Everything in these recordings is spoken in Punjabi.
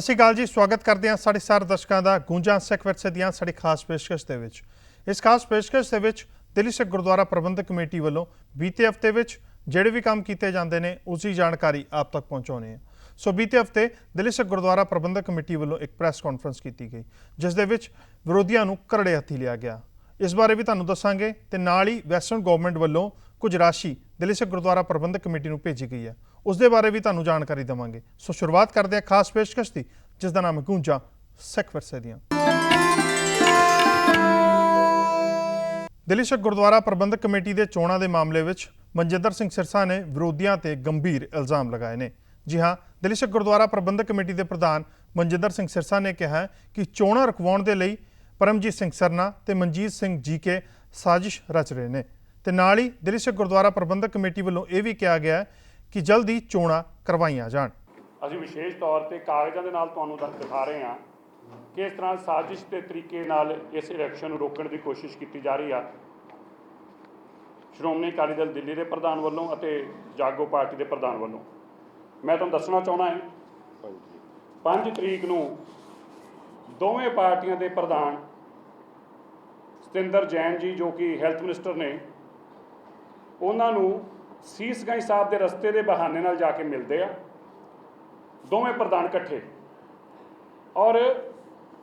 ਸਤਿ ਸ਼੍ਰੀ ਅਕਾਲ ਜੀ, ਸਵਾਗਤ ਕਰਦੇ ਹਾਂ ਸਾਡੇ ਸਾਰੇ ਦਰਸ਼ਕਾਂ ਦਾ ਗੂੰਜਾਂ ਸਿੱਖ ਵਿਰਸੇ ਦੀਆਂ ਸਾਡੀ ਖਾਸ ਪੇਸ਼ਕਸ਼ ਦੇ ਵਿੱਚ। ਇਸ ਖਾਸ ਪੇਸ਼ਕਸ਼ ਦੇ ਵਿੱਚ ਦਿੱਲੀ ਸਿੱਖ ਗੁਰਦੁਆਰਾ ਪ੍ਰਬੰਧਕ ਕਮੇਟੀ ਵੱਲੋਂ ਬੀਤੇ ਹਫ਼ਤੇ ਵਿੱਚ ਜਿਹੜੇ ਵੀ ਕੰਮ ਕੀਤੇ ਜਾਂਦੇ ਨੇ ਉਸ ਦੀ ਜਾਣਕਾਰੀ ਆਪ ਤੱਕ ਪਹੁੰਚਾਉਂਦੇ ਹਾਂ। ਸੋ ਬੀਤੇ ਹਫ਼ਤੇ ਦਿੱਲੀ ਸਿੱਖ ਗੁਰਦੁਆਰਾ ਪ੍ਰਬੰਧਕ ਕਮੇਟੀ ਵੱਲੋਂ ਇੱਕ ਪ੍ਰੈਸ ਕਾਨਫਰੰਸ ਕੀਤੀ ਗਈ, ਜਿਸ ਦੇ ਵਿੱਚ ਵਿਰੋਧੀਆਂ ਨੂੰ ਕਰੜੇ ਹੱਥੀਂ ਲਿਆ ਗਿਆ। ਇਸ ਬਾਰੇ ਵੀ ਤੁਹਾਨੂੰ ਦੱਸਾਂਗੇ ਤੇ ਨਾਲ ਹੀ ਵੈਸਟਰਨ ਗਵਰਨਮੈਂਟ ਵੱਲੋਂ ਕੁਝ ਰਾਸ਼ੀ ਦਿੱਲੀ ਸਿੱਖ ਗੁਰਦੁਆਰਾ ਪ੍ਰਬੰਧਕ ਕਮੇਟੀ ਨੂੰ ਭੇਜੀ ਗਈ ਹੈ, ਉਸ ਦੇ ਬਾਰੇ ਵੀ ਤੁਹਾਨੂੰ ਜਾਣਕਾਰੀ ਦੇਵਾਂਗੇ। ਸੋ ਸ਼ੁਰੂਆਤ ਕਰਦੇ ਹਾਂ ਖਾਸ ਪੇਸ਼ਕਸ਼ ਦੀ, ਜਿਸ ਦਾ ਨਾਮ ਹੈ ਗੂੰਜਾਂ ਸਿੱਖ ਵਿਰਸੇ ਦੀਆਂ। ਦਿੱਲੀ ਸਿੱਖ ਗੁਰਦੁਆਰਾ ਪ੍ਰਬੰਧਕ ਕਮੇਟੀ ਦੇ ਚੋਣਾਂ ਦੇ ਮਾਮਲੇ ਵਿੱਚ ਮਨਜਿੰਦਰ ਸਿੰਘ ਸਿਰਸਾ ਨੇ ਵਿਰੋਧੀਆਂ ਤੇ ਗੰਭੀਰ ਇਲਜ਼ਾਮ ਲਗਾਏ ਨੇ। ਜੀ ਹਾਂ, ਦਿੱਲੀ ਸਿੱਖ ਗੁਰਦੁਆਰਾ ਪ੍ਰਬੰਧਕ ਕਮੇਟੀ ਦੇ ਪ੍ਰਧਾਨ ਮਨਜਿੰਦਰ ਸਿੰਘ ਸਿਰਸਾ ਨੇ ਕਿਹਾ ਕਿ ਚੋਣਾਂ ਰੁਕਵਾਉਣ ਦੇ ਲਈ ਪਰਮਜੀਤ ਸਿੰਘ ਸਰਨਾ ਤੇ ਮਨਜੀਤ ਸਿੰਘ ਜੀਕੇ ਸਾਜ਼ਿਸ਼ ਰਚ ਰਹੇ ਨੇ। ਤੇ ਨਾਲ ਹੀ ਦਿੱਲੀ ਸਿੱਖ ਗੁਰਦੁਆਰਾ ਪ੍ਰਬੰਧਕ ਕਮੇਟੀ ਵੱਲੋਂ ਇਹ ਵੀ ਕਿਹਾ ਗਿਆ ਕਿ ਜਲਦੀ ਚੋਣਾਂ ਕਰਵਾਈਆਂ ਜਾਣ। ਅਸੀਂ ਵਿਸ਼ੇਸ਼ ਤੌਰ ਤੇ ਕਾਗਜ਼ਾਂ ਦੇ ਨਾਲ ਤੁਹਾਨੂੰ ਦਿਖਾ ਰਹੇ ਹਾਂ ਕਿ ਇਸ ਤਰ੍ਹਾਂ ਸਾਜ਼ਿਸ਼ ਦੇ ਤਰੀਕੇ ਨਾਲ ਇਸ ਇਲੈਕਸ਼ਨ ਨੂੰ ਰੋਕਣ ਦੀ ਕੋਸ਼ਿਸ਼ ਕੀਤੀ ਜਾ ਰਹੀ ਆ ਸ਼੍ਰੋਮਣੀ ਅਕਾਲੀ ਦਲ ਦਿੱਲੀ ਦੇ ਪ੍ਰਧਾਨ ਵੱਲੋਂ ਅਤੇ ਜਾਗੋ ਪਾਰਟੀ ਦੇ ਪ੍ਰਧਾਨ ਵੱਲੋਂ। ਮੈਂ ਤੁਹਾਨੂੰ ਦੱਸਣਾ ਚਾਹੁੰਦਾ ਹਾਂ 5 ਤਰੀਕ ਨੂੰ ਦੋਵੇਂ ਪਾਰਟੀਆਂ ਦੇ ਪ੍ਰਧਾਨ ਸਤਿੰਦਰ ਜੈਨ ਜੀ ਜੋ ਕਿ ਹੈਲਥ ਮਿਨਿਸਟਰ ਨੇ, ਉਹਨਾਂ ਨੂੰ ਸੀਸਗੰਜ ਸਾਹਿਬ ਦੇ ਰਸਤੇ ਦੇ ਬਹਾਨੇ ਨਾਲ ਜਾ ਕੇ ਮਿਲਦੇ ਆ ਦੋਵੇਂ ਪ੍ਰਧਾਨ ਇਕੱਠੇ, ਔਰ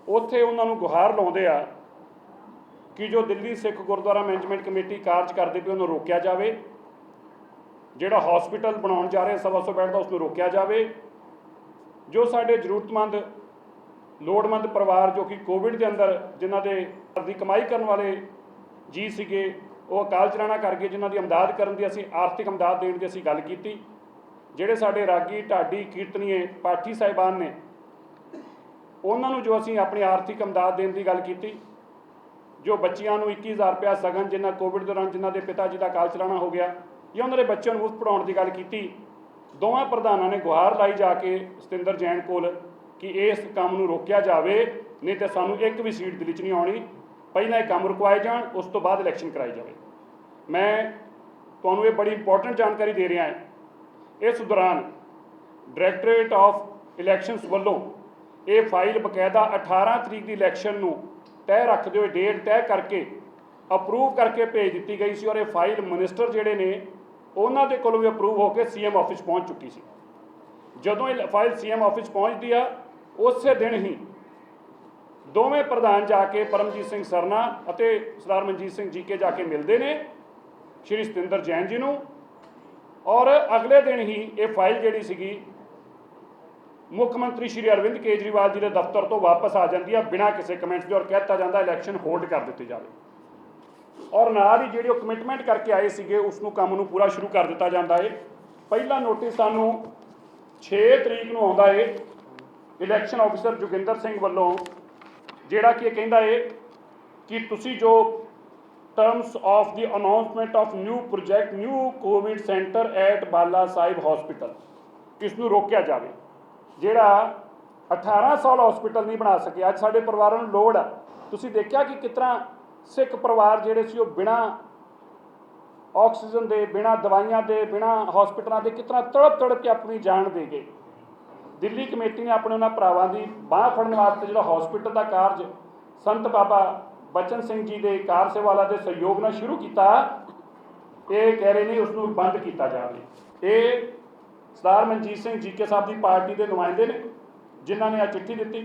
ਉੱਥੇ ਉਹਨਾਂ ਨੂੰ ਗੁਹਾਰ ਲਾਉਂਦੇ ਆ ਕਿ ਜੋ ਦਿੱਲੀ ਸਿੱਖ ਗੁਰਦੁਆਰਾ ਮੈਨੇਜਮੈਂਟ ਕਮੇਟੀ ਕਾਰਜ ਕਰਦੇ ਪਈ ਉਹਨੂੰ ਰੋਕਿਆ ਜਾਵੇ, ਜਿਹੜਾ ਹਸਪੀਟਲ ਬਣਾਉਣ ਜਾ ਰਹੇ 125 ਬੈੱਡ ਦਾ ਉਸ ਨੂੰ ਰੋਕਿਆ ਜਾਵੇ, ਜੋ ਸਾਡੇ ਜ਼ਰੂਰਤਮੰਦ ਲੋੜਵੰਦ ਪਰਿਵਾਰ ਜੋ ਕਿ ਕੋਵਿਡ ਦੇ ਅੰਦਰ ਜਿਨ੍ਹਾਂ ਦੇ ਦੀ ਕਮਾਈ ਕਰਨ ਵਾਲੇ ਜੀ ਸੀਗੇ ਉਹ ਅਕਾਲ ਚਲਾਣਾ ਕਰ ਗਏ, ਜਿਨ੍ਹਾਂ ਦੀ ਇਮਦਾਦ ਕਰਨ ਦੀ ਅਸੀਂ ਆਰਥਿਕ ਇਮਦਾਦ ਦੇਣ ਦੀ ਅਸੀਂ ਗੱਲ ਕੀਤੀ। ਜਿਹੜੇ ਸਾਡੇ ਰਾਗੀ ਢਾਡੀ ਕੀਰਤਨੀਏ ਪਾਠੀ ਸਾਹਿਬਾਨ ਨੇ ਉਹਨਾਂ ਨੂੰ ਜੋ ਅਸੀਂ ਆਪਣੀ ਆਰਥਿਕ ਇਮਦਾਦ ਦੇਣ ਦੀ ਗੱਲ ਕੀਤੀ। ਜੋ ਬੱਚਿਆਂ ਨੂੰ 21,000 ਰੁਪਇਆ ਸਗਨ ਜਿਨ੍ਹਾਂ ਕੋਵਿਡ ਦੌਰਾਨ ਜਿਨ੍ਹਾਂ ਦੇ ਪਿਤਾ ਜੀ ਦਾ ਅਕਾਲ ਚਲਾਣਾ ਹੋ ਗਿਆ ਜਾਂ ਉਹਨਾਂ ਦੇ ਬੱਚਿਆਂ ਨੂੰ ਮੁਫਤ ਪੜ੍ਹਾਉਣ ਦੀ ਗੱਲ ਕੀਤੀ। ਦੋਵਾਂ ਪ੍ਰਧਾਨਾਂ ਨੇ ਗੁਹਾਰ ਲਾਈ ਜਾ ਕੇ ਸਤਿੰਦਰ ਜੈਨ ਕੋਲ ਕਿ ਇਸ ਕੰਮ ਨੂੰ ਰੋਕਿਆ ਜਾਵੇ, ਨਹੀਂ ਤਾਂ ਸਾਨੂੰ ਇੱਕ ਵੀ ਸੀਟ ਦਿੱਲੀ 'ਚ ਨਹੀਂ ਆਉਣੀ, ਪਹਿਲਾਂ ਇਹ ਕੰਮ ਰੁਕਵਾਏ ਜਾਣ, ਉਸ ਤੋਂ ਬਾਅਦ ਇਲੈਕਸ਼ਨ ਕਰਾਈ ਜਾਵੇ। ਮੈਂ ਤੁਹਾਨੂੰ ਇਹ ਬੜੀ ਇੰਪੋਰਟੈਂਟ ਜਾਣਕਾਰੀ ਦੇ ਰਿਹਾ ਹਾਂ। ਇਸ ਦੌਰਾਨ ਡਾਇਰੈਕਟੋਰੇਟ ਆਫ ਇਲੈਕਸ਼ਨਸ ਵੱਲੋਂ ਇਹ ਫਾਈਲ ਬਕਾਇਦਾ 18 ਤਰੀਕ ਦੀ ਇਲੈਕਸ਼ਨ ਨੂੰ ਤੈਅ ਰੱਖਦੇ ਹੋਏ ਡੇਟ ਤੈਅ ਕਰਕੇ ਅਪਰੂਵ ਕਰਕੇ ਭੇਜ ਦਿੱਤੀ ਗਈ ਸੀ, ਔਰ ਇਹ ਫਾਈਲ ਮਿਨਿਸਟਰ ਜਿਹੜੇ ਨੇ ਉਹਨਾਂ ਦੇ ਕੋਲੋਂ ਵੀ ਅਪਰੂਵ ਹੋ ਕੇ ਸੀਐਮ ਆਫਿਸ ਪਹੁੰਚ ਚੁੱਕੀ ਸੀ। ਜਦੋਂ ਇਹ ਫਾਈਲ ਸੀਐਮ ਆਫਿਸ ਪਹੁੰਚਦੀ ਆ ਉਸੇ ਦਿਨ ਹੀ ਦੋਵੇਂ ਪ੍ਰਧਾਨ ਜਾ ਕੇ ਪਰਮਜੀਤ ਸਿੰਘ ਸਰਨਾ ਅਤੇ ਸਰਦਾਰ ਮਨਜੀਤ ਸਿੰਘ ਜੀਕੇ ਜਾ ਕੇ ਮਿਲਦੇ ਨੇ ਸ਼੍ਰੀ ਸਤਿੰਦਰ ਜੈਨ ਜੀ ਨੂੰ, ਔਰ ਅਗਲੇ ਦਿਨ ਹੀ ਇਹ ਫਾਈਲ ਜਿਹੜੀ ਸੀਗੀ ਮੁੱਖ ਮੰਤਰੀ ਸ਼੍ਰੀ ਅਰਵਿੰਦ ਕੇਜਰੀਵਾਲ ਜੀ ਦੇ ਦਫ਼ਤਰ ਤੋਂ ਵਾਪਸ ਆ ਜਾਂਦੀ ਆ ਬਿਨਾਂ ਕਿਸੇ ਕਮੈਂਟਸ ਦੇ, ਔਰ ਕਹਿਤਾ ਜਾਂਦਾ ਇਲੈਕਸ਼ਨ ਹੋਲਡ ਕਰ ਦਿੱਤੀ ਜਾਵੇ। ਔਰ ਨਾਲ ਹੀ ਜਿਹੜੀ ਉਹ ਕਮਿਟਮੈਂਟ ਕਰਕੇ ਆਏ ਸੀਗੇ ਉਸ ਨੂੰ ਕੰਮ ਨੂੰ ਪੂਰਾ ਸ਼ੁਰੂ ਕਰ ਦਿੱਤਾ ਜਾਂਦਾ ਹੈ। ਪਹਿਲਾ ਨੋਟਿਸ ਸਾਨੂੰ 6 ਤਰੀਕ ਨੂੰ ਆਉਂਦਾ ਹੈ ਇਲੈਕਸ਼ਨ ਆਫਿਸਰ ਜੋਗਿੰਦਰ ਸਿੰਘ ਵੱਲੋਂ, ਜਿਹੜਾ ਕਿ ਇਹ ਕਹਿੰਦਾ ਹੈ ਕਿ ਤੁਸੀਂ ਜੋ terms of the announcement of new project new COVID center at Bala Sahib hospital, ਇਸ ਨੂੰ ਰੋਕਿਆ ਜਾਵੇ। ਜਿਹੜਾ 18 ਸਾਲ ਹਸਪੀਟਲ ਨਹੀਂ ਬਣਾ ਸਕਿਆ, ਅੱਜ ਸਾਡੇ ਪਰਿਵਾਰਾਂ ਨੂੰ ਲੋੜ ਆ। ਤੁਸੀਂ ਦੇਖਿਆ ਕਿ ਕਿਸ ਤਰ੍ਹਾਂ ਸਿੱਖ ਪਰਿਵਾਰ ਜਿਹੜੇ ਸੀ ਉਹ ਬਿਨਾਂ ਆਕਸੀਜਨ ਦੇ, ਬਿਨਾਂ ਦਵਾਈਆਂ ਦੇ, ਬਿਨਾਂ ਹਸਪੀਟਲਾਂ ਦੇ ਕਿਸ ਤਰ੍ਹਾਂ ਤੜਪ ਕੇ ਆਪਣੀ ਜਾਨ ਦੇ ਗਏ। ਦਿੱਲੀ ਕਮੇਟੀ ਨੇ ਆਪਣੇ ਉਹਨਾਂ ਭਰਾਵਾਂ ਦੀ ਬਾਂਹ ਫੜਨ ਵਾਸਤੇ ਜਿਹੜਾ ਹਸਪੀਟਲ ਦਾ ਕਾਰਜ ਸੰਤ ਬਾਬਾ ਬਚਨ ਸਿੰਘ ਜੀ ਦੇ ਕਾਰ ਸੇਵਾਲਾ ਦੇ ਸਹਿਯੋਗ ਨਾਲ ਸ਼ੁਰੂ ਕੀਤਾ, ਇਹ ਕਹਿ ਰਹੇ ਨੇ ਉਸ ਨੂੰ ਬੰਦ ਕੀਤਾ ਜਾਵੇ। ਇਹ ਸਰਦਾਰ ਮਨਜੀਤ ਸਿੰਘ ਜੀਕੇ ਸਾਹਿਬ ਦੀ ਪਾਰਟੀ ਦੇ ਨੁਮਾਇੰਦੇ ਨੇ ਜਿਨ੍ਹਾਂ ਨੇ ਆ ਚਿੱਠੀ ਦਿੱਤੀ।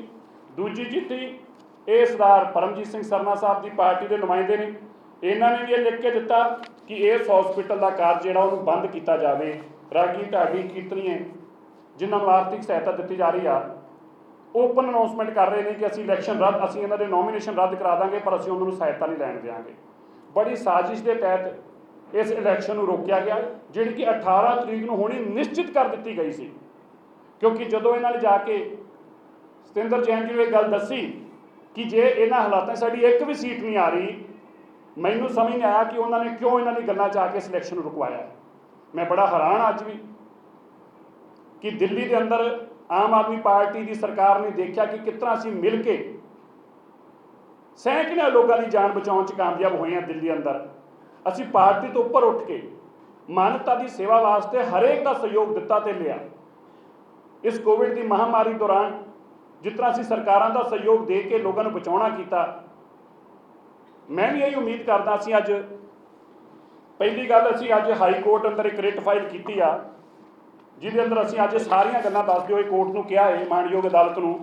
ਦੂਜੀ ਚਿੱਠੀ ਇਹ ਸਰਦਾਰ ਪਰਮਜੀਤ ਸਿੰਘ ਸਰਨਾ ਸਾਹਿਬ ਦੀ ਪਾਰਟੀ ਦੇ ਨੁਮਾਇੰਦੇ ਨੇ, ਇਹਨਾਂ ਨੇ ਵੀ ਇਹ ਲਿਖ ਕੇ ਦਿੱਤਾ ਕਿ ਇਸ ਹਸਪੀਟਲ ਦਾ ਕਾਰਜ ਜਿਹੜਾ ਉਹਨੂੰ ਬੰਦ ਕੀਤਾ ਜਾਵੇ। ਰਾਗੀ ਢਾਡੀ ਕੀਰਤਨੀਏ ਜਿਨ੍ਹਾਂ ਨੂੰ ਆਰਥਿਕ ਸਹਾਇਤਾ ਦਿੱਤੀ ਜਾ ਰਹੀ ਆ ਓਪਨ ਅਨਾਉਂਸਮੈਂਟ ਕਰ ਰਹੇ ਨੇ ਕਿ ਅਸੀਂ ਇਲੈਕਸ਼ਨ ਰੱਦ, ਅਸੀਂ ਇਹਨਾਂ ਦੇ ਨੋਮੀਨੇਸ਼ਨ ਰੱਦ ਕਰਾ ਦਾਂਗੇ, ਪਰ ਅਸੀਂ ਉਹਨਾਂ ਨੂੰ ਸਹਾਇਤਾ ਨਹੀਂ ਲੈਣ ਦਿਆਂਗੇ। ਬੜੀ ਸਾਜ਼ਿਸ਼ ਦੇ ਤਹਿਤ ਇਸ ਇਲੈਕਸ਼ਨ ਨੂੰ ਰੋਕਿਆ ਗਿਆ, ਜਿਹੜੀ ਕਿ 18 ਤਰੀਕ ਨੂੰ ਹੋਣੀ ਨਿਸ਼ਚਿਤ ਕਰ ਦਿੱਤੀ ਗਈ ਸੀ। ਕਿਉਂਕਿ ਜਦੋਂ ਇਹਨਾਂ ਨੇ ਜਾ ਕੇ ਸਤਿੰਦਰ ਜੈਨ ਜੀ ਨੂੰ ਇਹ ਗੱਲ ਦੱਸੀ ਕਿ ਜੇ ਇਹਨਾਂ ਹਾਲਾਤਾਂ ਸਾਡੀ ਇੱਕ ਵੀ ਸੀਟ ਨਹੀਂ ਆ ਰਹੀ, ਮੈਨੂੰ ਸਮਝ ਨਹੀਂ ਆਇਆ ਕਿ ਉਹਨਾਂ ਨੇ ਕਿਉਂ ਇਹਨਾਂ ਦੀ ਗੱਲਾਂ 'ਚ ਆ ਕੇ ਇਸ ਇਲੈਕਸ਼ਨ ਨੂੰ ਰੁਕਵਾਇਆ। ਮੈਂ ਬੜਾ ਹੈਰਾਨ ਅੱਜ ਵੀ ਕਿ ਦਿੱਲੀ ਦੇ ਅੰਦਰ ਆਮ ਆਦਮੀ ਪਾਰਟੀ ਦੀ ਸਰਕਾਰ ਨੇ ਦੇਖਿਆ ਕਿ ਕਿਸ ਤਰ੍ਹਾਂ ਅਸੀਂ ਮਿਲ ਕੇ ਸੈਂਕੜਿਆਂ ਲੋਕਾਂ ਦੀ ਜਾਨ ਬਚਾਉਣ 'ਚ ਕਾਮਯਾਬ ਹੋਏ ਹਾਂ। ਦਿੱਲੀ ਅੰਦਰ ਅਸੀਂ ਪਾਰਟੀ ਤੋਂ ਉੱਪਰ ਉੱਠ ਕੇ ਮਾਨਵਤਾ ਦੀ ਸੇਵਾ ਵਾਸਤੇ ਹਰੇਕ ਦਾ ਸਹਿਯੋਗ ਦਿੱਤਾ ਤੇ ਲਿਆ। इस कोविड की महामारी दौरान ਜਿਸ ਤਰ੍ਹਾਂ ਅਸੀਂ ਸਰਕਾਰਾਂ ਦਾ ਸਹਿਯੋਗ ਦੇ ਕੇ ਲੋਕਾਂ ਨੂੰ ਬਚਾਉਣਾ ਕੀਤਾ, ਮੈਂ ਵੀ ਇਹੀ ਉਮੀਦ ਕਰਦਾ। ਅਸੀਂ ਅੱਜ ਪਹਿਲੀ ਗੱਲ, ਅਸੀਂ ਅੱਜ ਹਾਈ ਕੋਰਟ ਅੰਦਰ ਇੱਕ ਰਿਟ ਫਾਈਲ ਕੀਤੀ ਆ, ਜਿਹਦੇ ਅੰਦਰ ਅਸੀਂ ਅੱਜ ਸਾਰੀਆਂ ਗੱਲਾਂ ਦੱਸਦੇ ਹੋਏ ਕੋਰਟ ਨੂੰ ਕਿਹਾ ਹੈ, ਮਾਣਯੋਗ ਅਦਾਲਤ ਨੂੰ,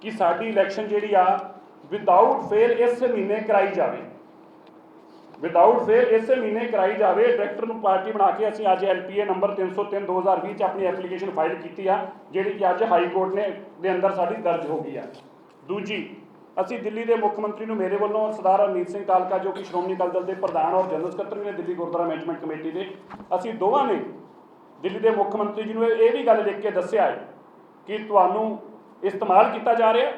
ਕਿ ਸਾਡੀ ਇਲੈਕਸ਼ਨ ਜਿਹੜੀ ਆ ਵਿਦਆਊਟ ਫੇਲ ਇਸ ਮਹੀਨੇ ਕਰਾਈ ਜਾਵੇ, ਵਿਦਆਊਟ ਫੇਲ ਇਸੇ ਮਹੀਨੇ ਕਰਾਈ ਜਾਵੇ। ਡਾਇਰੈਕਟਰ ਨੂੰ ਪਾਰਟੀ ਬਣਾ ਕੇ ਅਸੀਂ ਅੱਜ LPA ਨੰਬਰ 303/2020 'ਚ ਆਪਣੀ ਐਪਲੀਕੇਸ਼ਨ ਫਾਈਲ ਕੀਤੀ ਆ, ਜਿਹੜੀ ਕਿ ਅੱਜ ਹਾਈ ਕੋਰਟ ਨੇ ਦੇ ਅੰਦਰ ਸਾਡੀ ਦਰਜ ਹੋ ਗਈ ਆ। ਦੂਜੀ, ਅਸੀਂ ਦਿੱਲੀ ਦੇ ਮੁੱਖ ਮੰਤਰੀ ਨੂੰ, ਮੇਰੇ ਵੱਲੋਂ ਸਰਦਾਰ ਹਰਮੀਤ ਸਿੰਘ ਕਾਲਕਾ ਜੋ ਕਿ ਸ਼੍ਰੋਮਣੀ ਅਕਾਲੀ ਦਲ ਦੇ ਪ੍ਰਧਾਨ ਔਰ ਜਨਰਲ ਸਕੱਤਰ ਨੇ ਦਿੱਲੀ ਗੁਰਦੁਆਰਾ ਮੈਨੇਜਮੈਂਟ ਕਮੇਟੀ ਦੇ, ਅਸੀਂ ਦੋਵਾਂ ਨੇ ਦਿੱਲੀ ਦੇ ਮੁੱਖ ਮੰਤਰੀ ਜੀ ਨੂੰ ਇਹ ਵੀ ਗੱਲ ਲਿਖ ਕੇ ਦੱਸਿਆ ਹੈ ਕਿ ਤੁਹਾਨੂੰ ਇਸਤੇਮਾਲ ਕੀਤਾ ਜਾ ਰਿਹਾ,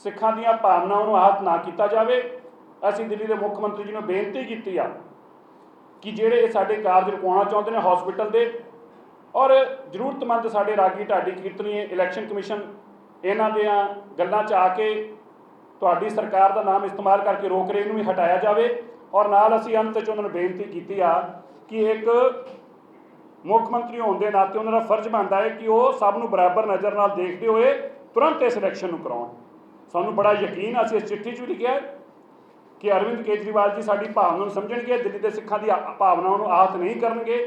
ਸਿੱਖਾਂ ਦੀਆਂ ਭਾਵਨਾਵਾਂ ਨੂੰ ਆਹਤ ਨਾ ਕੀਤਾ ਜਾਵੇ। ਅਸੀਂ ਦਿੱਲੀ ਦੇ ਮੁੱਖ ਮੰਤਰੀ ਜੀ ਨੂੰ ਬੇਨਤੀ ਕੀਤੀ ਆ ਕਿ ਜਿਹੜੇ ਇਹ ਸਾਡੇ ਕਾਰਜ ਰੁਕਵਾਉਣਾ ਚਾਹੁੰਦੇ ਨੇ ਹਸਪੀਟਲ ਦੇ, ਔਰ ਜ਼ਰੂਰਤਮੰਦ ਸਾਡੇ ਰਾਗੀ ਢਾਡੀ ਕੀਰਤਨੀਏ ਇਲੈਕਸ਼ਨ ਕਮਿਸ਼ਨ ਇਹਨਾਂ ਦੀਆਂ ਗੱਲਾਂ 'ਚ ਆ ਕੇ ਤੁਹਾਡੀ ਸਰਕਾਰ ਦਾ ਨਾਮ ਇਸਤੇਮਾਲ ਕਰਕੇ ਰੋਕ ਰਹੇ, ਇਹਨੂੰ ਵੀ ਹਟਾਇਆ ਜਾਵੇ। ਔਰ ਨਾਲ ਅਸੀਂ ਅੰਤ 'ਚ ਉਹਨਾਂ ਨੂੰ ਬੇਨਤੀ ਕੀਤੀ ਆ ਕਿ ਇੱਕ ਮੁੱਖ ਮੰਤਰੀ ਹੋਣ ਦੇ ਨਾਤੇ ਉਹਨਾਂ ਦਾ ਫਰਜ਼ ਬਣਦਾ ਹੈ ਕਿ ਉਹ ਸਭ ਨੂੰ ਬਰਾਬਰ ਨਜ਼ਰ ਨਾਲ ਦੇਖਦੇ ਹੋਏ ਤੁਰੰਤ ਇਸ ਇਲੈਕਸ਼ਨ ਨੂੰ ਕਰਾਉਣ। ਸਾਨੂੰ ਬੜਾ ਯਕੀਨ, ਅਸੀਂ ਇਸ ਚਿੱਠੀ 'ਚ ਵੀ ਲਿਖਿਆ ਕਿ ਅਰਵਿੰਦ ਕੇਜਰੀਵਾਲ ਜੀ ਸਾਡੀ ਭਾਵਨਾ ਨੂੰ ਸਮਝਣਗੇ, ਦਿੱਲੀ ਦੇ ਸਿੱਖਾਂ ਦੀ ਭਾਵਨਾਵਾਂ ਨੂੰ ਆਹਤ ਨਹੀਂ ਕਰਨਗੇ।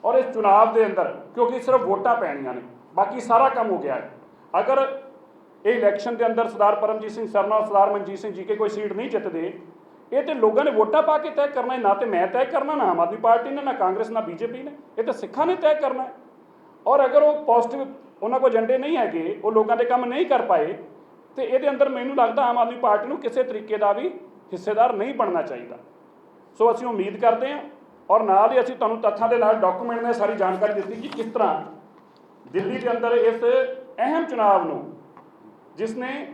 ਔਰ ਇਸ ਚੁਣਾਵ ਦੇ ਅੰਦਰ, ਕਿਉਂਕਿ ਸਿਰਫ ਵੋਟਾਂ ਪੈਣੀਆਂ ਨੇ, ਬਾਕੀ ਸਾਰਾ ਕੰਮ ਹੋ ਗਿਆ ਹੈ। ਅਗਰ ਇਹ ਇਲੈਕਸ਼ਨ ਦੇ ਅੰਦਰ ਸਰਦਾਰ ਪਰਮਜੀਤ ਸਿੰਘ ਸਰਨਾ ਔਰ ਸਰਦਾਰ ਮਨਜੀਤ ਸਿੰਘ ਜੀ ਕੇ ਕੋਈ ਸੀਟ ਨਹੀਂ ਜਿੱਤਦੇ, ਇਹ ਤੇ ਲੋਕਾਂ ਨੇ ਵੋਟਾਂ ਪਾ ਕੇ ਤੈਅ ਕਰਨਾ ਹੈ, ਨਾ ਤੇ ਮੈਂ ਤੈਅ ਕਰਨਾ, ਨਾ ਆਮ ਆਦਮੀ ਪਾਰਟੀ ਨੇ, ਨਾ ਕਾਂਗਰਸ, ਨਾ BJP ਨੇ, ਇਹ ਤਾਂ ਸਿੱਖਾਂ ਨੇ ਤੈਅ ਕਰਨਾ ਹੈ। ਔਰ ਅਗਰ ਉਹ ਪੋਜ਼ਿਟਿਵ ਉਹਨਾਂ ਕੋਲ ਏਜੰਡੇ ਨਹੀਂ ਹੈਗੇ, ਉਹ ਲੋਕਾਂ ਦੇ ਕੰਮ ਨਹੀਂ ਕਰ ਪਾਏ, ਤੇ ਇਹਦੇ ਅੰਦਰ ਮੈਨੂੰ ਲੱਗਦਾ ਆਮ ਆਦਮੀ ਪਾਰਟੀ ਨੂੰ ਕਿਸੇ ਤਰੀਕੇ ਦਾ ਵੀ ਹਿੱਸੇਦਾਰ ਨਹੀਂ ਬਣਨਾ ਚਾਹੀਦਾ। ਸੋ ਅਸੀਂ ਉਮੀਦ ਕਰਦੇ ਹਾਂ, ਔਰ ਨਾਲ ਹੀ ਅਸੀਂ ਤੁਹਾਨੂੰ ਤੱਥਾਂ ਦੇ ਨਾਲ ਡਾਕੂਮੈਂਟ ਨੇ ਸਾਰੀ ਜਾਣਕਾਰੀ ਦਿੱਤੀ ਕਿ ਕਿਸ ਤਰ੍ਹਾਂ ਦਿੱਲੀ ਦੇ ਅੰਦਰ ਇਸ ਅਹਿਮ ਚੁਣਾਵ ਨੂੰ, ਜਿਸ ਨੇ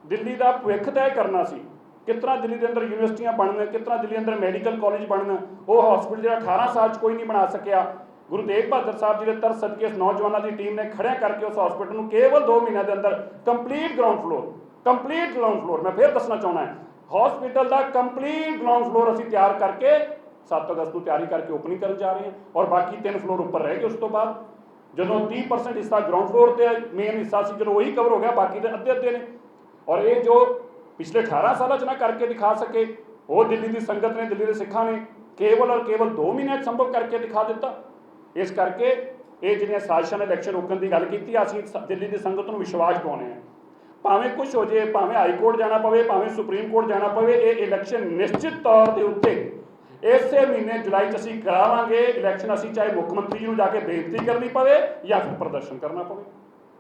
ਦਿੱਲੀ ਦਾ ਭਵਿੱਖ ਤੈਅ ਕਰਨਾ ਸੀ, ਕਿਸ ਤਰ੍ਹਾਂ ਦਿੱਲੀ ਦੇ ਅੰਦਰ ਯੂਨੀਵਰਸਿਟੀਆਂ ਬਣਨ, ਕਿਸ ਤਰ੍ਹਾਂ ਦਿੱਲੀ ਅੰਦਰ ਮੈਡੀਕਲ ਕਾਲਜ ਬਣਨ, ਉਹ ਹਸਪੀਟਲ ਜਿਹੜਾ 18 ਸਾਲ 'ਚ ਕੋਈ ਨਹੀਂ ਬਣਾ ਸਕਿਆ, ਗੁਰੂ ਤੇਗ ਬਹਾਦਰ ਸਾਹਿਬ ਜੀ ਦੇ ਤਰਸ ਸਦਕੇ ਇਸ ਨੌਜਵਾਨਾਂ ਦੀ ਟੀਮ ਨੇ ਖੜਿਆ ਕਰਕੇ ਉਸ ਹਸਪੀਟਲ ਨੂੰ ਕੇਵਲ 2 ਮਹੀਨਿਆਂ ਦੇ ਅੰਦਰ ਕੰਪਲੀਟ ਗਰਾਊਂਡ ਫਲੋਰ, ਮੈਂ ਫਿਰ ਦੱਸਣਾ ਚਾਹੁੰਦਾ ਹਾਂ, ਹਸਪੀਟਲ ਦਾ ਕੰਪਲੀਟ ਗਰਾਊਂਡ ਫਲੋਰ ਅਸੀਂ ਤਿਆਰ ਕਰਕੇ 7 ਅਗਸਤ ਨੂੰ ਤਿਆਰੀ ਕਰਕੇ ਓਪਨਿੰਗ ਕਰਨ ਜਾ ਰਹੇ ਹਾਂ। ਔਰ ਬਾਕੀ 3 ਫਲੋਰ ਉੱਪਰ ਰਹਿ ਗਏ। ਉਸ ਤੋਂ ਬਾਅਦ ਜਦੋਂ 30% ਹਿੱਸਾ ਗਰਾਊਂਡ ਫਲੋਰ ਤੇ ਮੇਨ ਹਿੱਸਾ ਸੀ, ਜਦੋਂ ਉਹੀ ਕਵਰ ਹੋ ਗਿਆ, ਬਾਕੀ ਦੇ ਅੱਧੇ ਨੇ। ਔਰ ਇਹ ਜੋ ਪਿਛਲੇ 18 ਸਾਲਾਂ 'ਚ ਨਾ ਕਰਕੇ ਦਿਖਾ ਸਕੇ, ਉਹ ਦਿੱਲੀ ਦੀ ਸੰਗਤ ਨੇ, ਦਿੱਲੀ ਦੇ ਸਿੱਖਾਂ ਨੇ ਕੇਵਲ ਔਰ ਕੇਵਲ 2 ਮਹੀਨਿਆਂ 'ਚ ਸੰਭਵ ਕਰਕੇ ਦਿਖਾ ਦਿੱਤਾ। ਇਸ ਕਰਕੇ ਇਹ ਜਿਹੜੀਆਂ ਸਾਜ਼ਿਸ਼ਾਂ ਨੇ ਇਲੈਕਸ਼ਨ ਰੋਕਣ ਦੀ ਗੱਲ ਕੀਤੀ, ਅਸੀਂ ਦਿੱਲੀ ਦੀ ਸੰਗਤ ਨੂੰ ਵਿਸ਼ਵਾਸ ਦਿਵਾਉਂਦੇ ਹਾਂ, ਭਾਵੇਂ ਕੁਛ ਹੋ ਜੇ, ਭਾਵੇਂ ਹਾਈ ਕੋਰਟ ਜਾਣਾ ਪਵੇ, ਭਾਵੇਂ ਸੁਪਰੀਮ ਕੋਰਟ ਜਾਣਾ ਪਵੇ, ਇਹ ਇਲੈਕਸ਼ਨ ਨਿਸ਼ਚਿਤ ਤੌਰ ਦੇ ਉੱਤੇ ਇਸੇ ਮਹੀਨੇ ਜੁਲਾਈ 'ਚ ਅਸੀਂ ਕਰਾਵਾਂਗੇ। ਇਲੈਕਸ਼ਨ ਅਸੀਂ ਚਾਹੇ ਮੁੱਖ ਮੰਤਰੀ ਜੀ ਨੂੰ ਜਾ ਕੇ ਬੇਨਤੀ ਕਰਨੀ ਪਵੇ ਜਾਂ ਫਿਰ ਪ੍ਰਦਰਸ਼ਨ ਕਰਨਾ ਪਵੇ,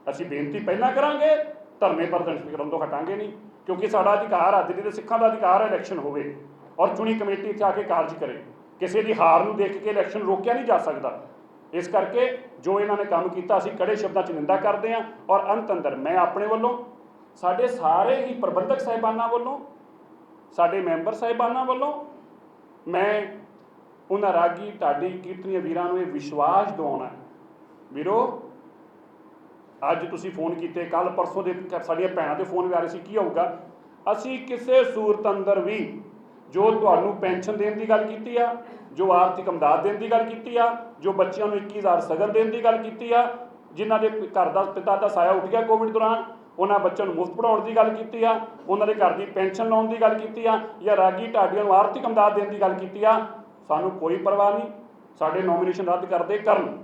ਅਸੀਂ ਬੇਨਤੀ ਪਹਿਲਾਂ ਕਰਾਂਗੇ, ਧਰਨੇ ਪ੍ਰਦਰਸ਼ਨ ਕਰਨ ਤੋਂ ਹਟਾਂਗੇ ਨਹੀਂ, ਕਿਉਂਕਿ ਸਾਡਾ ਅਧਿਕਾਰ ਆ, ਦਿੱਲੀ ਦੇ ਸਿੱਖਾਂ ਦਾ ਅਧਿਕਾਰ ਹੈ ਇਲੈਕਸ਼ਨ ਹੋਵੇ ਔਰ ਚੁਣੀ ਕਮੇਟੀ ਇੱਥੇ ਆ ਕੇ ਕਾਰਜ ਕਰੇ। ਕਿਸੇ ਦੀ ਹਾਰ ਨੂੰ ਦੇਖ ਕੇ ਇਲੈਕਸ਼ਨ ਰੋਕਿਆ ਨਹੀਂ ਜਾ ਸਕਦਾ। ਇਸ ਕਰਕੇ ਜੋ ਇਹਨਾਂ ਨੇ ਕੰਮ ਕੀਤਾ, ਅਸੀਂ ਕੜੇ ਸ਼ਬਦਾਂ 'ਚ ਨਿੰਦਾ ਕਰਦੇ ਹਾਂ। ਔਰ ਅੰਤ ਅੰਦਰ ਮੈਂ ਆਪਣੇ ਵੱਲੋਂ, ਸਾਡੇ ਸਾਰੇ ਹੀ ਪ੍ਰਬੰਧਕ ਸਾਹਿਬਾਨਾਂ ਵੱਲੋਂ, ਸਾਡੇ ਮੈਂਬਰ ਸਾਹਿਬਾਨਾਂ ਵੱਲੋਂ, ਮੈਂ ਉਹਨਾਂ ਰਾਗੀ ਢਾਡੀ ਕੀਰਤਨੀਏ ਵੀਰਾਂ ਨੂੰ ਇਹ ਵਿਸ਼ਵਾਸ ਦਿਵਾਉਣਾ, ਵੀਰੋ ਅੱਜ ਤੁਸੀਂ ਫੋਨ ਕੀਤੇ, ਕੱਲ ਪਰਸੋਂ ਦੇ ਸਾਡੀਆਂ ਭੈਣਾਂ ਦੇ ਫੋਨ ਵੀ ਆ ਰਹੇ ਸੀ, ਕੀ ਹੋਊਗਾ? ਅਸੀਂ ਕਿਸੇ ਸੂਰਤ ਅੰਦਰ ਵੀ ਜੋ ਤੁਹਾਨੂੰ ਪੈਨਸ਼ਨ ਦੇਣ ਦੀ ਗੱਲ ਕੀਤੀ ਆ, ਜੋ ਆਰਥਿਕ ਇਮਦਾਦ ਦੇਣ ਦੀ ਗੱਲ ਕੀਤੀ ਆ, ਜੋ ਬੱਚਿਆਂ ਨੂੰ 21,000 ਸਗਨ ਦੇਣ ਦੀ ਗੱਲ ਕੀਤੀ ਆ, ਜਿਨ੍ਹਾਂ ਦੇ ਘਰ ਦਾ ਪਿਤਾ ਦਾ ਸਾਇਆ ਉੱਠ ਗਿਆ ਕੋਵਿਡ ਦੌਰਾਨ, ਉਹਨਾਂ ਬੱਚਿਆਂ ਨੂੰ ਮੁਫਤ ਪੜ੍ਹਾਉਣ ਦੀ ਗੱਲ ਕੀਤੀ ਆ, ਉਹਨਾਂ ਦੇ ਘਰ ਦੀ ਪੈਨਸ਼ਨ ਲਾਉਣ ਦੀ ਗੱਲ ਕੀਤੀ ਆ, ਜਾਂ ਰਾਗੀ ਢਾਡੀਆਂ ਨੂੰ ਆਰਥਿਕ ਇਮਦਾਦ ਦੇਣ ਦੀ ਗੱਲ ਕੀਤੀ ਆ, ਸਾਨੂੰ ਕੋਈ ਪਰਵਾਹ ਨਹੀਂ। ਸਾਡੇ ਨੋਮੀਨੇਸ਼ਨ ਰੱਦ ਕਰਦੇ ਕਰਨ।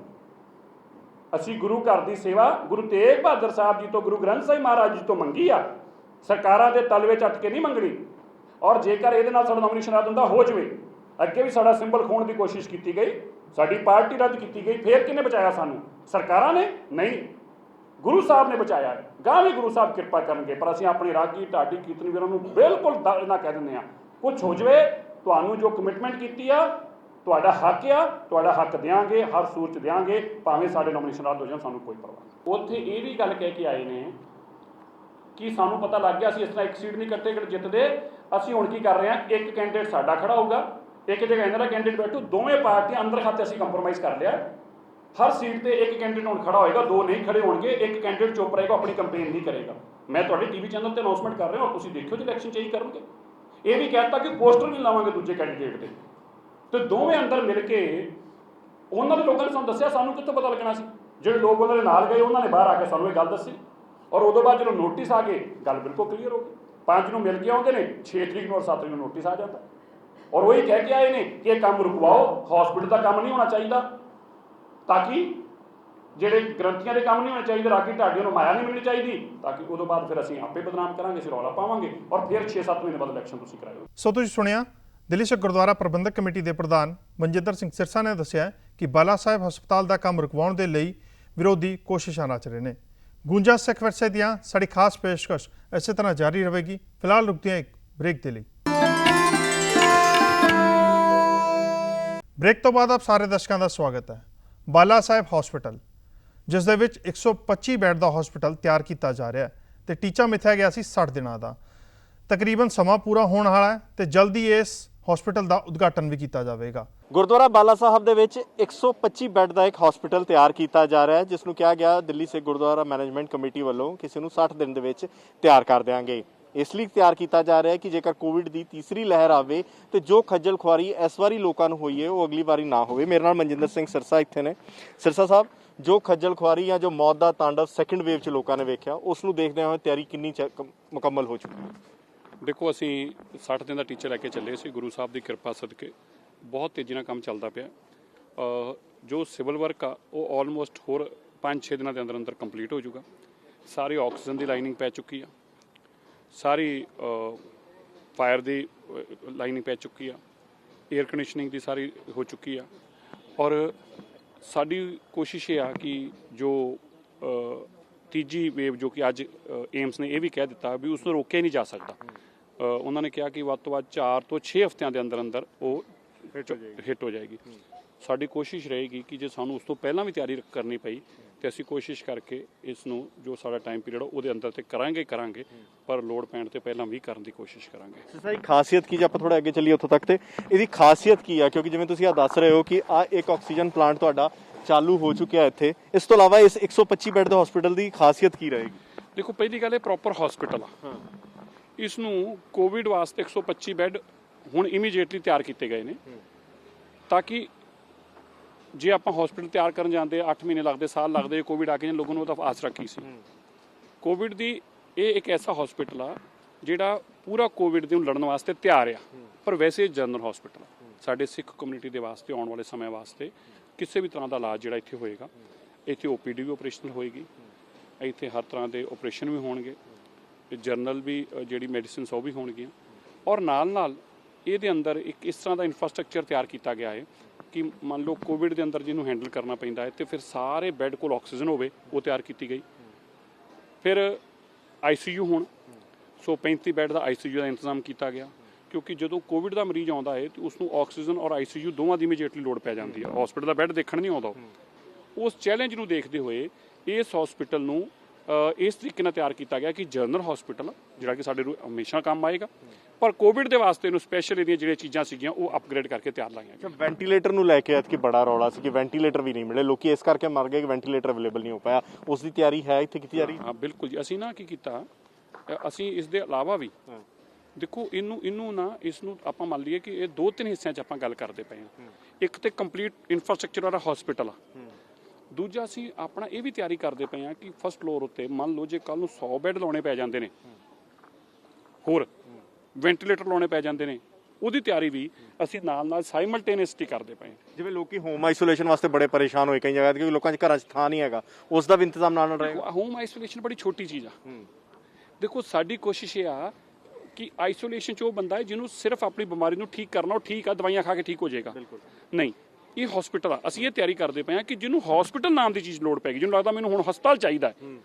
ਅਸੀਂ ਗੁਰੂ ਘਰ ਦੀ ਸੇਵਾ ਗੁਰੂ ਤੇਗ ਬਹਾਦਰ ਸਾਹਿਬ ਜੀ ਤੋਂ, ਗੁਰੂ ਗ੍ਰੰਥ ਸਾਹਿਬ ਮਹਾਰਾਜ ਜੀ ਤੋਂ ਮੰਗੀ ਆ, ਸਰਕਾਰਾਂ ਦੇ ਤਲਵੇ ਚੱਟ ਕੇ ਨਹੀਂ ਮੰਗਣੀ। ਔਰ ਜੇਕਰ ਇਹਦੇ ਨਾਲ ਸਾਡਾ ਨੋਮੀਨੇਸ਼ਨ ਰੱਦ ਹੁੰਦਾ ਹੋ ਜਾਵੇ, ਅੱਗੇ ਵੀ ਸਾਡਾ ਸਿੰਬਲ ਖੋਣ ਦੀ ਕੋਸ਼ਿਸ਼ ਕੀਤੀ ਗਈ, ਸਾਡੀ ਪਾਰਟੀ ਰੱਦ ਕੀਤੀ ਗਈ, ਫਿਰ ਕਿਹਨੇ ਬਚਾਇਆ ਸਾਨੂੰ? ਸਰਕਾਰਾਂ ਨੇ ਨਹੀਂ, ਗੁਰੂ ਸਾਹਿਬ ਨੇ ਬਚਾਇਆ ਹੈ। ਗਾਂ ਵੀ ਗੁਰੂ ਸਾਹਿਬ ਕਿਰਪਾ ਕਰਨਗੇ, ਪਰ ਅਸੀਂ ਆਪਣੇ ਰਾਗੀ ਢਾਡੀ ਕੀਰਤਨ ਵੀਰਾਂ ਨੂੰ ਬਿਲਕੁਲ ਨਾ ਕਹਿ ਦਿੰਦੇ ਹਾਂ, ਕੁਛ ਹੋ ਜਾਵੇ, ਤੁਹਾਨੂੰ ਜੋ ਕਮਿਟਮੈਂਟ ਕੀਤੀ ਆ, ਤੁਹਾਡਾ ਹੱਕ ਆ, ਤੁਹਾਡਾ ਹੱਕ ਦਿਆਂਗੇ, ਹਰ ਸੂਰਤ 'ਚ ਦਿਆਂਗੇ, ਭਾਵੇਂ ਸਾਡੇ ਨੋਮੀਨੇਸ਼ਨ ਰੱਦ ਹੋ ਜਾਣ, ਸਾਨੂੰ ਕੋਈ ਪਰਵਾਹ ਨਹੀਂ। ਉੱਥੇ ਇਹ ਵੀ ਗੱਲ ਕਹਿ ਕੇ ਆਏ ਨੇ ਕਿ ਸਾਨੂੰ ਪਤਾ ਲੱਗ ਗਿਆ ਅਸੀਂ ਇਸ ਤਰ੍ਹਾਂ ਇੱਕ ਸੀਟ ਨਹੀਂ ਕੱਟੇ ਜਿੱਤਦੇ, ਅਸੀਂ ਹੁਣ ਕੀ ਕਰ ਰਹੇ ਹਾਂ, ਇੱਕ ਕੈਂਡੀਡੇਟ ਸਾਡਾ ਖੜਾ ਹੋਊਗਾ, ਇੱਕ ਜਗ੍ਹਾ ਇਹਨਾਂ ਦਾ ਕੈਂਡੀਡੇਟ ਬੈਠੂ, ਦੋਵੇਂ ਪਾਰਟੀਆਂ ਅੰਦਰ ਖਾਤੇ ਅਸੀਂ ਕੰਪਰੋਮਾਈਜ਼ ਕਰ ਲਿਆ, ਹਰ ਸੀਟ ਤੇ ਇੱਕ ਕੈਂਡੀਡੇਟ ਹੁਣ ਖੜਾ ਹੋਏਗਾ, 2 ਨਹੀਂ ਖੜੇ ਹੋਣਗੇ, ਇੱਕ ਕੈਂਡੀਡੇਟ ਚੁੱਪ ਰਹੇਗਾ, ਆਪਣੀ ਕੰਪੇਨ ਨਹੀਂ ਕਰੇਗਾ। ਮੈਂ ਤੁਹਾਡੇ ਟੀਵੀ ਚੈਨਲ ਤੇ ਅਨਾਉਂਸਮੈਂਟ ਕਰ ਰਿਹਾ ਹਾਂ, ਤੁਸੀਂ ਦੇਖਿਓ ਜੇ ਇਲੈਕਸ਼ਨ ਚ ਇਹੀ ਕਰਨਗੇ। ਇਹ ਵੀ ਕਹਿਤਾ ਕਿ ਪੋਸਟਰ ਵੀ ਲਾਵਾਂਗੇ ਦੂਜੇ ਕੈਂਡੀਡੇਟ ਦੇ, ਤੇ ਦੋਵੇਂ ਅੰਦਰ ਮਿਲ ਕੇ ਉਹਨਾਂ ਦੇ ਲੋਕਾਂ ਨੇ ਸਾਨੂੰ ਦੱਸਿਆ, ਸਾਨੂੰ ਕਿੱਥੋਂ ਪਤਾ ਲੱਗਣਾ ਸੀ? ਜਿਹੜੇ ਲੋਕ ਉਹਨਾਂ ਦੇ ਨਾਲ ਗਏ ਉਹਨਾਂ ਨੇ ਬਾਹਰ ਆ ਕੇ ਸਾਨੂੰ ਇਹ ਗੱਲ ਦੱਸੀ, ਔਰ ਉਦੋਂ ਬਾਅਦ ਜਦੋਂ ਨੋਟਿਸ ਆ ਗਏ ਗੱਲ ਬਿਲਕੁਲ ਕਲੀਅਰ ਹੋ ਗਈ। 5 ਨੂੰ ਮਿਲ ਕੇ ਆਉਂਦੇ ਨੇ, 6 ਤਰੀਕ ਨੂੰ ਔਰ 7 ਤਰੀਕ ਨੂੰ ਨੋਟਿਸ ਆ ਜਾਂਦਾ ਔਰ ਉਹੀ ਕਹਿ ਕੇ ਆਏ ਨੇ ਕਿ ਇਹ ਕੰਮ ਰੁਕਵਾਓ, ਹਸਪੀਟਲ ਦਾ ਕੰਮ ਨਹੀਂ ਹੋਣਾ ਚਾਹੀਦਾ, ਤਾਂ ਕਿ ਜਿਹੜੇ ਗ੍ਰੰਥੀਆਂ ਦੇ ਕੰਮ ਨਹੀਂ ਹੋਣੇ ਚਾਹੀਦੇ, ਰਾਗੀ ਢਾਡੀਆਂ ਨੂੰ ਮਾਇਆ ਨਹੀਂ ਮਿਲਣੀ ਚਾਹੀਦੀ, ਤਾਂ ਕਿ ਉਦੋਂ ਬਾਅਦ ਫਿਰ ਅਸੀਂ ਆਪੇ ਬਦਨਾਮ ਕਰਾਂਗੇ, ਅਸੀਂ ਰੌਲਾ ਪਾਵਾਂਗੇ ਔਰ ਫਿਰ 6-7 ਮਹੀਨੇ ਬਾਅਦ ਇਲੈਕਸ਼ਨ ਤੁਸੀਂ ਕਰਾਇਓ। ਸੋ ਤੁਸੀਂ ਸੁਣਿਆ ਦਿੱਲੀ ਸਿੱਖ ਗੁਰਦੁਆਰਾ ਪ੍ਰਬੰਧਕ ਕਮੇਟੀ ਦੇ ਪ੍ਰਧਾਨ ਮਨਜਿੰਦਰ ਸਿੰਘ ਸਿਰਸਾ ਨੇ ਦੱਸਿਆ ਕਿ ਬਾਲਾ ਸਾਹਿਬ ਹਸਪਤਾਲ ਦਾ ਕੰਮ ਰੁਕਵਾਉਣ ਦੇ ਲਈ ਵਿਰੋਧੀ ਕੋਸ਼ਿਸ਼ਾਂ ਰਚ ਰਹੇ ਨੇ। ਗੂੰਜਾਂ ਸਿੱਖ ਵਿਰਸੇ ਦੀਆਂ ਸਾਡੀ ਖਾਸ ਪੇਸ਼ਕਸ਼ ਇਸੇ ਤਰ੍ਹਾਂ ਜਾਰੀ ਰਹੇਗੀ। ਫਿਲਹਾਲ ਰੁਕਦੇ ਹਾਂ ਇੱਕ ਬ੍ਰੇਕ ਦੇ ਲਈ। ਬ੍ਰੇਕ ਤੋਂ ਬਾਅਦ ਆਪ ਸਾਰੇ ਦਰਸ਼ਕਾਂ ਦਾ ਸਵਾਗਤ ਹੈ। ਬਾਲਾ ਸਾਹਿਬ ਹਸਪਤਾਲ, ਜਿਸ ਦੇ ਵਿੱਚ 125 ਬੈੱਡ ਦਾ ਹਸਪਤਾਲ ਤਿਆਰ ਕੀਤਾ ਜਾ ਰਿਹਾ ਹੈ ਤੇ ਟੀਚਾ ਮਿਥਿਆ ਗਿਆ ਸੀ 60 ਦਿਨਾਂ ਦਾ। ਤਕਰੀਬਨ ਸਮਾਂ ਪੂਰਾ ਹੋਣ ਵਾਲਾ ਹੈ ਤੇ ਜਲਦੀ ਇਸ ਹਸਪਤਾਲ ਦਾ ਉਦਘਾਟਨ ਵੀ ਕੀਤਾ ਜਾਵੇਗਾ। ਗੁਰਦੁਆਰਾ ਬਾਲਾ ਸਾਹਿਬ ਦੇ ਵਿੱਚ 125 ਬੈੱਡ ਦਾ ਇੱਕ ਹਸਪਤਾਲ ਤਿਆਰ ਕੀਤਾ ਜਾ ਰਿਹਾ ਹੈ, ਜਿਸ ਨੂੰ ਕਿਹਾ ਗਿਆ ਦਿੱਲੀ ਸਿੱਖ ਗੁਰਦੁਆਰਾ ਮੈਨੇਜਮੈਂਟ ਕਮੇਟੀ ਵੱਲੋਂ ਕਿਸੇ ਨੂੰ 60 ਦਿਨ ਦੇ ਵਿੱਚ ਤਿਆਰ ਕਰ ਦਿਆਂਗੇ। ਇਸ ਲਈ ਤਿਆਰ ਕੀਤਾ ਜਾ ਰਿਹਾ ਹੈ ਕਿ ਜੇਕਰ ਕੋਵਿਡ ਦੀ ਤੀਸਰੀ ਲਹਿਰ ਆਵੇ ਤੇ ਜੋ ਖੱਜਲ ਖੁਆਰੀ ਇਸ ਵਾਰੀ ਲੋਕਾਂ ਨੂੰ ਹੋਈ ਹੈ ਉਹ ਅਗਲੀ ਵਾਰੀ ਨਾ ਹੋਵੇ। ਮੇਰੇ ਨਾਲ ਮਨਜਿੰਦਰ ਸਿੰਘ ਸਿਰਸਾ ਇੱਥੇ ਨੇ। ਸਿਰਸਾ ਸਾਹਿਬ, ਜੋ ਖੱਜਲ ਖੁਆਰੀ ਜਾਂ ਜੋ ਮੌਤ ਦਾ ਤਾਂਡਵ ਸੈਕੰਡ ਵੇਵ 'ਚ ਲੋਕਾਂ ਨੇ ਵੇਖਿਆ, ਉਸ ਨੂੰ ਦੇਖਦਿਆਂ ਹੋਏ ਤਿਆਰੀ ਕਿੰਨੀ ਮੁਕੰਮਲ ਹੋ ਚੁੱਕੀ ਹੈ? ਦੇਖੋ, ਅਸੀਂ 60 ਦਿਨ ਦਾ ਟੀਚਰ ਲੈ ਕੇ ਚੱਲੇ ਸੀ। ਗੁਰੂ ਸਾਹਿਬ ਦੀ ਕਿਰਪਾ ਸਦਕੇ ਬਹੁਤ ਤੇਜ਼ੀ ਨਾਲ ਕੰਮ ਚੱਲਦਾ ਪਿਆ। ਜੋ ਸਿਵਲ ਵਰਕ ਆ ਉਹ ਆਲਮੋਸਟ ਹੋਰ 5-6 ਦਿਨਾਂ ਦੇ ਅੰਦਰ ਅੰਦਰ ਕੰਪਲੀਟ ਹੋ ਜਾਊਗਾ। ਸਾਰੀ ਆਕਸੀਜਨ ਦੀ ਲਾਈਨਿੰਗ ਪੈ ਚੁੱਕੀ ਆ, ਸਾਰੀ ਫਾਇਰ ਦੀ ਲਾਈਨਿੰਗ ਪੈ ਚੁੱਕੀ ਆ, ਏਅਰ ਕੰਡੀਸ਼ਨਿੰਗ ਦੀ ਸਾਰੀ ਹੋ ਚੁੱਕੀ ਆ ਔਰ ਸਾਡੀ ਕੋਸ਼ਿਸ਼ ਇਹ ਆ ਕਿ ਜੋ ਤੀਜੀ ਵੇਵ ਜੋ ਕਿ ਅੱਜ ਏਮਸ ਨੇ ਇਹ ਵੀ ਕਹਿ ਦਿੱਤਾ ਵੀ ਉਸ ਨੂੰ ਰੋਕਿਆ ਨਹੀਂ ਜਾ ਸਕਦਾ। ਉਹਨਾਂ ਨੇ ਕਿਹਾ ਕਿ ਵੱਧ ਤੋਂ ਵੱਧ 4 ਤੋਂ 6 ਹਫ਼ਤਿਆਂ ਦੇ ਅੰਦਰ ਅੰਦਰ ਉਹ ਹਿੱਟ ਹੋ ਜਾਏਗੀ। ਸਾਡੀ ਕੋਸ਼ਿਸ਼ ਰਹੇਗੀ ਕਿ ਜੇ ਸਾਨੂੰ ਉਸ ਤੋਂ ਪਹਿਲਾਂ ਵੀ ਤਿਆਰੀ ਕਰਨੀ ਪਈ ਤੇ ਅਸੀਂ ਕੋਸ਼ਿਸ਼ ਕਰਕੇ ਇਸ ਨੂੰ ਜੋ ਸਾਡਾ ਟਾਈਮ ਪੀਰੀਅਡ ਉਹਦੇ ਅੰਦਰ ਤੇ ਕਰਾਂਗੇ ਪਰ ਲੋਡ ਪੈਣ ਤੇ ਪਹਿਲਾਂ ਵੀ ਕਰਨ ਦੀ ਕੋਸ਼ਿਸ਼ ਕਰਾਂਗੇ। ਸਹੀ ਖਾਸੀਅਤ ਕੀ, ਜੇ ਆਪਾਂ ਥੋੜਾ ਅੱਗੇ ਚੱਲੀਏ ਉੱਥੋਂ ਤੱਕ, ਤੇ ਇਹਦੀ ਖਾਸੀਅਤ ਕੀ ਆ? ਕਿਉਂਕਿ ਜਿਵੇਂ ਤੁਸੀਂ ਆ ਦੱਸ ਰਹੇ ਹੋ ਕਿ ਆ ਇੱਕ ਆਕਸੀਜਨ ਪਲਾਂਟ ਤੁਹਾਡਾ ਚਾਲੂ ਹੋ ਚੁੱਕਿਆ ਇੱਥੇ, ਇਸ ਤੋਂ ਇਲਾਵਾ ਇਸ 125 ਬੈੱਡ ਦੇ ਹਸਪੀਟਲ ਦੀ ਖਾਸੀਅਤ ਕੀ ਰਹੇਗੀ? ਦੇਖੋ, ਪਹਿਲੀ ਗੱਲ ਇਹ ਪ੍ਰੋਪਰ ਹਸਪੀਟਲ ਆ। ਇਸ ਨੂੰ ਕੋਵਿਡ ਵਾਸਤੇ 125 ਬੈੱਡ ਹੁਣ ਇਮੀਡੀਏਟਲੀ ਤਿਆਰ ਕੀਤੇ ਗਏ ਨੇ, ਤਾਂ ਕਿ ਜੇ ਆਪਾਂ ਹਸਪੀਟਲ ਤਿਆਰ ਕਰਨ ਜਾਂਦੇ 8 ਮਹੀਨੇ ਲੱਗਦੇ, ਸਾਲ ਲੱਗਦੇ, ਕੋਵਿਡ ਆ ਕੇ ਲੋਕਾਂ ਨੂੰ ਉਹਦਾ ਆਸ ਰੱਖੀ ਸੀ। ਕੋਵਿਡ ਦੀ ਇਹ ਇੱਕ ਐਸਾ ਹਸਪੀਟਲ ਆ ਜਿਹੜਾ ਪੂਰਾ ਕੋਵਿਡ ਦੇ ਨੂੰ ਲੜਨ ਵਾਸਤੇ ਤਿਆਰ ਆ, ਪਰ ਵੈਸੇ ਜਨਰਲ ਹਸਪੀਟਲ ਸਾਡੇ ਸਿੱਖ ਕਮਿਊਨਿਟੀ ਦੇ ਵਾਸਤੇ ਆਉਣ ਵਾਲੇ ਸਮੇਂ ਵਾਸਤੇ ਕਿਸੇ ਵੀ ਤਰ੍ਹਾਂ ਦਾ ਇਲਾਜ ਜਿਹੜਾ ਇੱਥੇ ਹੋਏਗਾ, ਇੱਥੇ OPD ਵੀ ਆਪਰੇਸ਼ਨਲ ਹੋਏਗੀ, ਇੱਥੇ ਹਰ ਤਰ੍ਹਾਂ ਦੇ ਆਪਰੇਸ਼ਨ ਵੀ ਹੋਣਗੇ, ਜਰਨਲ ਵੀ ਜਿਹੜੀ ਮੈਡੀਸਿਨਸ ਉਹ ਵੀ ਹੋਣਗੀਆਂ ਔਰ ਨਾਲ ਇਹਦੇ ਅੰਦਰ ਇੱਕ ਇਸ ਤਰ੍ਹਾਂ ਦਾ ਇਨਫਰਾਸਟ੍ਰਕਚਰ ਤਿਆਰ ਕੀਤਾ ਗਿਆ ਹੈ ਕਿ ਮੰਨ ਲਓ ਕੋਵਿਡ ਦੇ ਅੰਦਰ ਜਿਹਨੂੰ ਹੈਂਡਲ ਕਰਨਾ ਪੈਂਦਾ ਹੈ ਤੇ ਫਿਰ ਸਾਰੇ ਬੈੱਡ ਕੋਲ ਆਕਸੀਜਨ ਹੋਵੇ, ਉਹ ਤਿਆਰ ਕੀਤੀ ਗਈ। ਫਿਰ ICU ਹੁਣ 135 ਬੈੱਡ ਦਾ ICU ਦਾ ਇੰਤਜ਼ਾਮ ਕੀਤਾ ਗਿਆ, ਕਿਉਂਕਿ ਜਦੋਂ ਕੋਵਿਡ ਦਾ ਮਰੀਜ਼ ਆਉਂਦਾ ਹੈ ਤੇ ਉਸ ਨੂੰ ਆਕਸੀਜਨ ਔਰ ICU ਦੋਵਾਂ ਦੀ ਇਮੀਡੀਏਟਲੀ ਲੋੜ ਪੈ ਜਾਂਦੀ ਹੈ। ਹਸਪੀਟਲ ਦਾ ਬੈੱਡ ਦੇਖਣ ਨਹੀਂ ਆਉਂਦਾ। ਉਸ ਚੈਲੰਜ ਨੂੰ ਦੇਖਦੇ ਹੋਏ ਇਸ ਹਸਪੀਟਲ ਨੂੰ ਇਸ ਤਰੀਕੇ ਨਾਲ ਤਿਆਰ ਕੀਤਾ ਗਿਆ ਕਿ ਜਨਰਲ ਹਸਪੀਟਲ ਜਿਹੜਾ ਕਿ ਸਾਡੇ ਨੂੰ ਹਮੇਸ਼ਾ ਕੰਮ ਆਏਗਾ, ਪਰ ਕੋਵਿਡ ਦੇ ਵਾਸਤੇ ਇਹਨੂੰ ਸਪੈਸ਼ਲ ਇਹਦੀਆਂ ਜਿਹੜੀਆਂ ਚੀਜ਼ਾਂ ਸੀਗੀਆਂ ਉਹ ਅਪਗ੍ਰੇਡ ਕਰਕੇ ਤਿਆਰ ਲਾਈਆਂ ਗਈਆਂ। ਵੈਂਟੀਲੇਟਰ ਨੂੰ ਲੈ ਕੇ ਐਤਕੀ ਬੜਾ ਰੌਲਾ ਸੀ ਕਿ ਵੈਂਟੀਲੇਟਰ ਵੀ ਨਹੀਂ ਮਿਲੇ, ਲੋਕੀ ਇਸ ਕਰਕੇ ਮਰ ਗਏ ਕਿ ਵੈਂਟੀਲੇਟਰ ਅਵੇਲੇਬਲ ਨਹੀਂ ਹੋ ਪਾਇਆ। ਉਸ ਦੀ ਤਿਆਰੀ ਹੈ ਇੱਥੇ ਕੀਤੀ ਜਾ ਰਹੀ? ਹਾਂ ਬਿਲਕੁਲ ਜੀ। ਅਸੀਂ ਨਾ ਕੀ ਕੀਤਾ, ਅਸੀਂ ਇਸ ਦੇ ਇਲਾਵਾ ਵੀ ਦੇਖੋ ਇਸ ਨੂੰ ਆਪਾਂ ਮੰਨ ਲਈਏ ਕਿ ਇਹ 2-3 ਹਿੱਸਿਆਂ 'ਚ ਆਪਾਂ ਗੱਲ ਕਰਦੇ ਪਏ ਹਾਂ। ਇੱਕ ਤੇ ਕੰਪਲੀਟ ਇਨਫਰਾਸਟ੍ਰਕਚਰ ਵਾਲਾ ਹਸਪੀਟਲ ਆ, ਦੂਜਾ ਅਸੀਂ ਆਪਣਾ ਇਹ ਵੀ ਤਿਆਰੀ ਕਰਦੇ ਪਏ ਹਾਂ ਕਿ ਫਸਟ ਫਲੋਰ ਉੱਤੇ ਮੰਨ ਲਓ ਜੇ ਕੱਲ ਨੂੰ 100 ਬੈੱਡ ਲਾਉਣੇ ਪੈ ਜਾਂਦੇ ਨੇ, ਹੋਰ ਵੈਂਟੀਲੇਟਰ ਲਾਉਣੇ ਪੈ ਜਾਂਦੇ ਨੇ, ਉਹਦੀ ਤਿਆਰੀ ਵੀ ਅਸੀਂ ਨਾਲ ਸਾਈਮਲਟੇਨੀਅਸਲੀ ਕਰਦੇ ਪਏ ਹਾਂ। ਜਿਵੇਂ ਲੋਕੀ ਹੋਮ ਆਈਸੋਲੇਸ਼ਨ ਵਾਸਤੇ ਬੜੇ ਪਰੇਸ਼ਾਨ ਹੋਏ ਕਈ ਜਗ੍ਹਾ ਤੇ, ਕਿਉਂਕਿ ਲੋਕਾਂ 'ਚ ਘਰਾਂ 'ਚ ਥਾਂ ਨਹੀਂ ਹੈਗਾ, ਉਸ ਦਾ ਵੀ ਇੰਤਜ਼ਾਮ ਨਾਲ ਰਹੇਗਾ। ਹੋਮ ਆਈਸੋਲੇਸ਼ਨ ਬੜੀ ਛੋਟੀ ਚੀਜ਼ ਆ। ਦੇਖੋ, ਸਾਡੀ ਕੋਸ਼ਿਸ਼ ਇਹ ਆ ਕਿ ਆਈਸੋਲੇਸ਼ਨ 'ਚ ਉਹ ਬੰਦਾ ਹੈ ਜਿਹਨੂੰ ਸਿਰਫ ਆਪਣੀ ਬਿਮਾਰੀ ਨੂੰ ਠੀਕ ਕਰਨਾ, ਉਹ ਠੀਕ ਆ, ਦਵਾਈਆਂ ਖਾ ਕੇ ਠੀਕ ਹੋ ਜਾਏਗਾ। ਨਹੀਂ, ਇਹ ਹਸਪੀਟਲ ਆ। ਅਸੀਂ ਇਹ ਤਿਆਰੀ ਕਰਦੇ ਪਏ ਹਾਂ ਕਿ ਜਿਹਨੂੰ ਹਸਪੀਟਲ ਨਾਮ ਦੀ ਚੀਜ਼ ਲੋੜ ਪੈਗੀ, ਜਿਹਨੂੰ ਲੱਗਦਾ ਮੈਨੂੰ ਹੁਣ ਹਸਪਤਾਲ ਚਾਹੀਦਾ ਹੈ,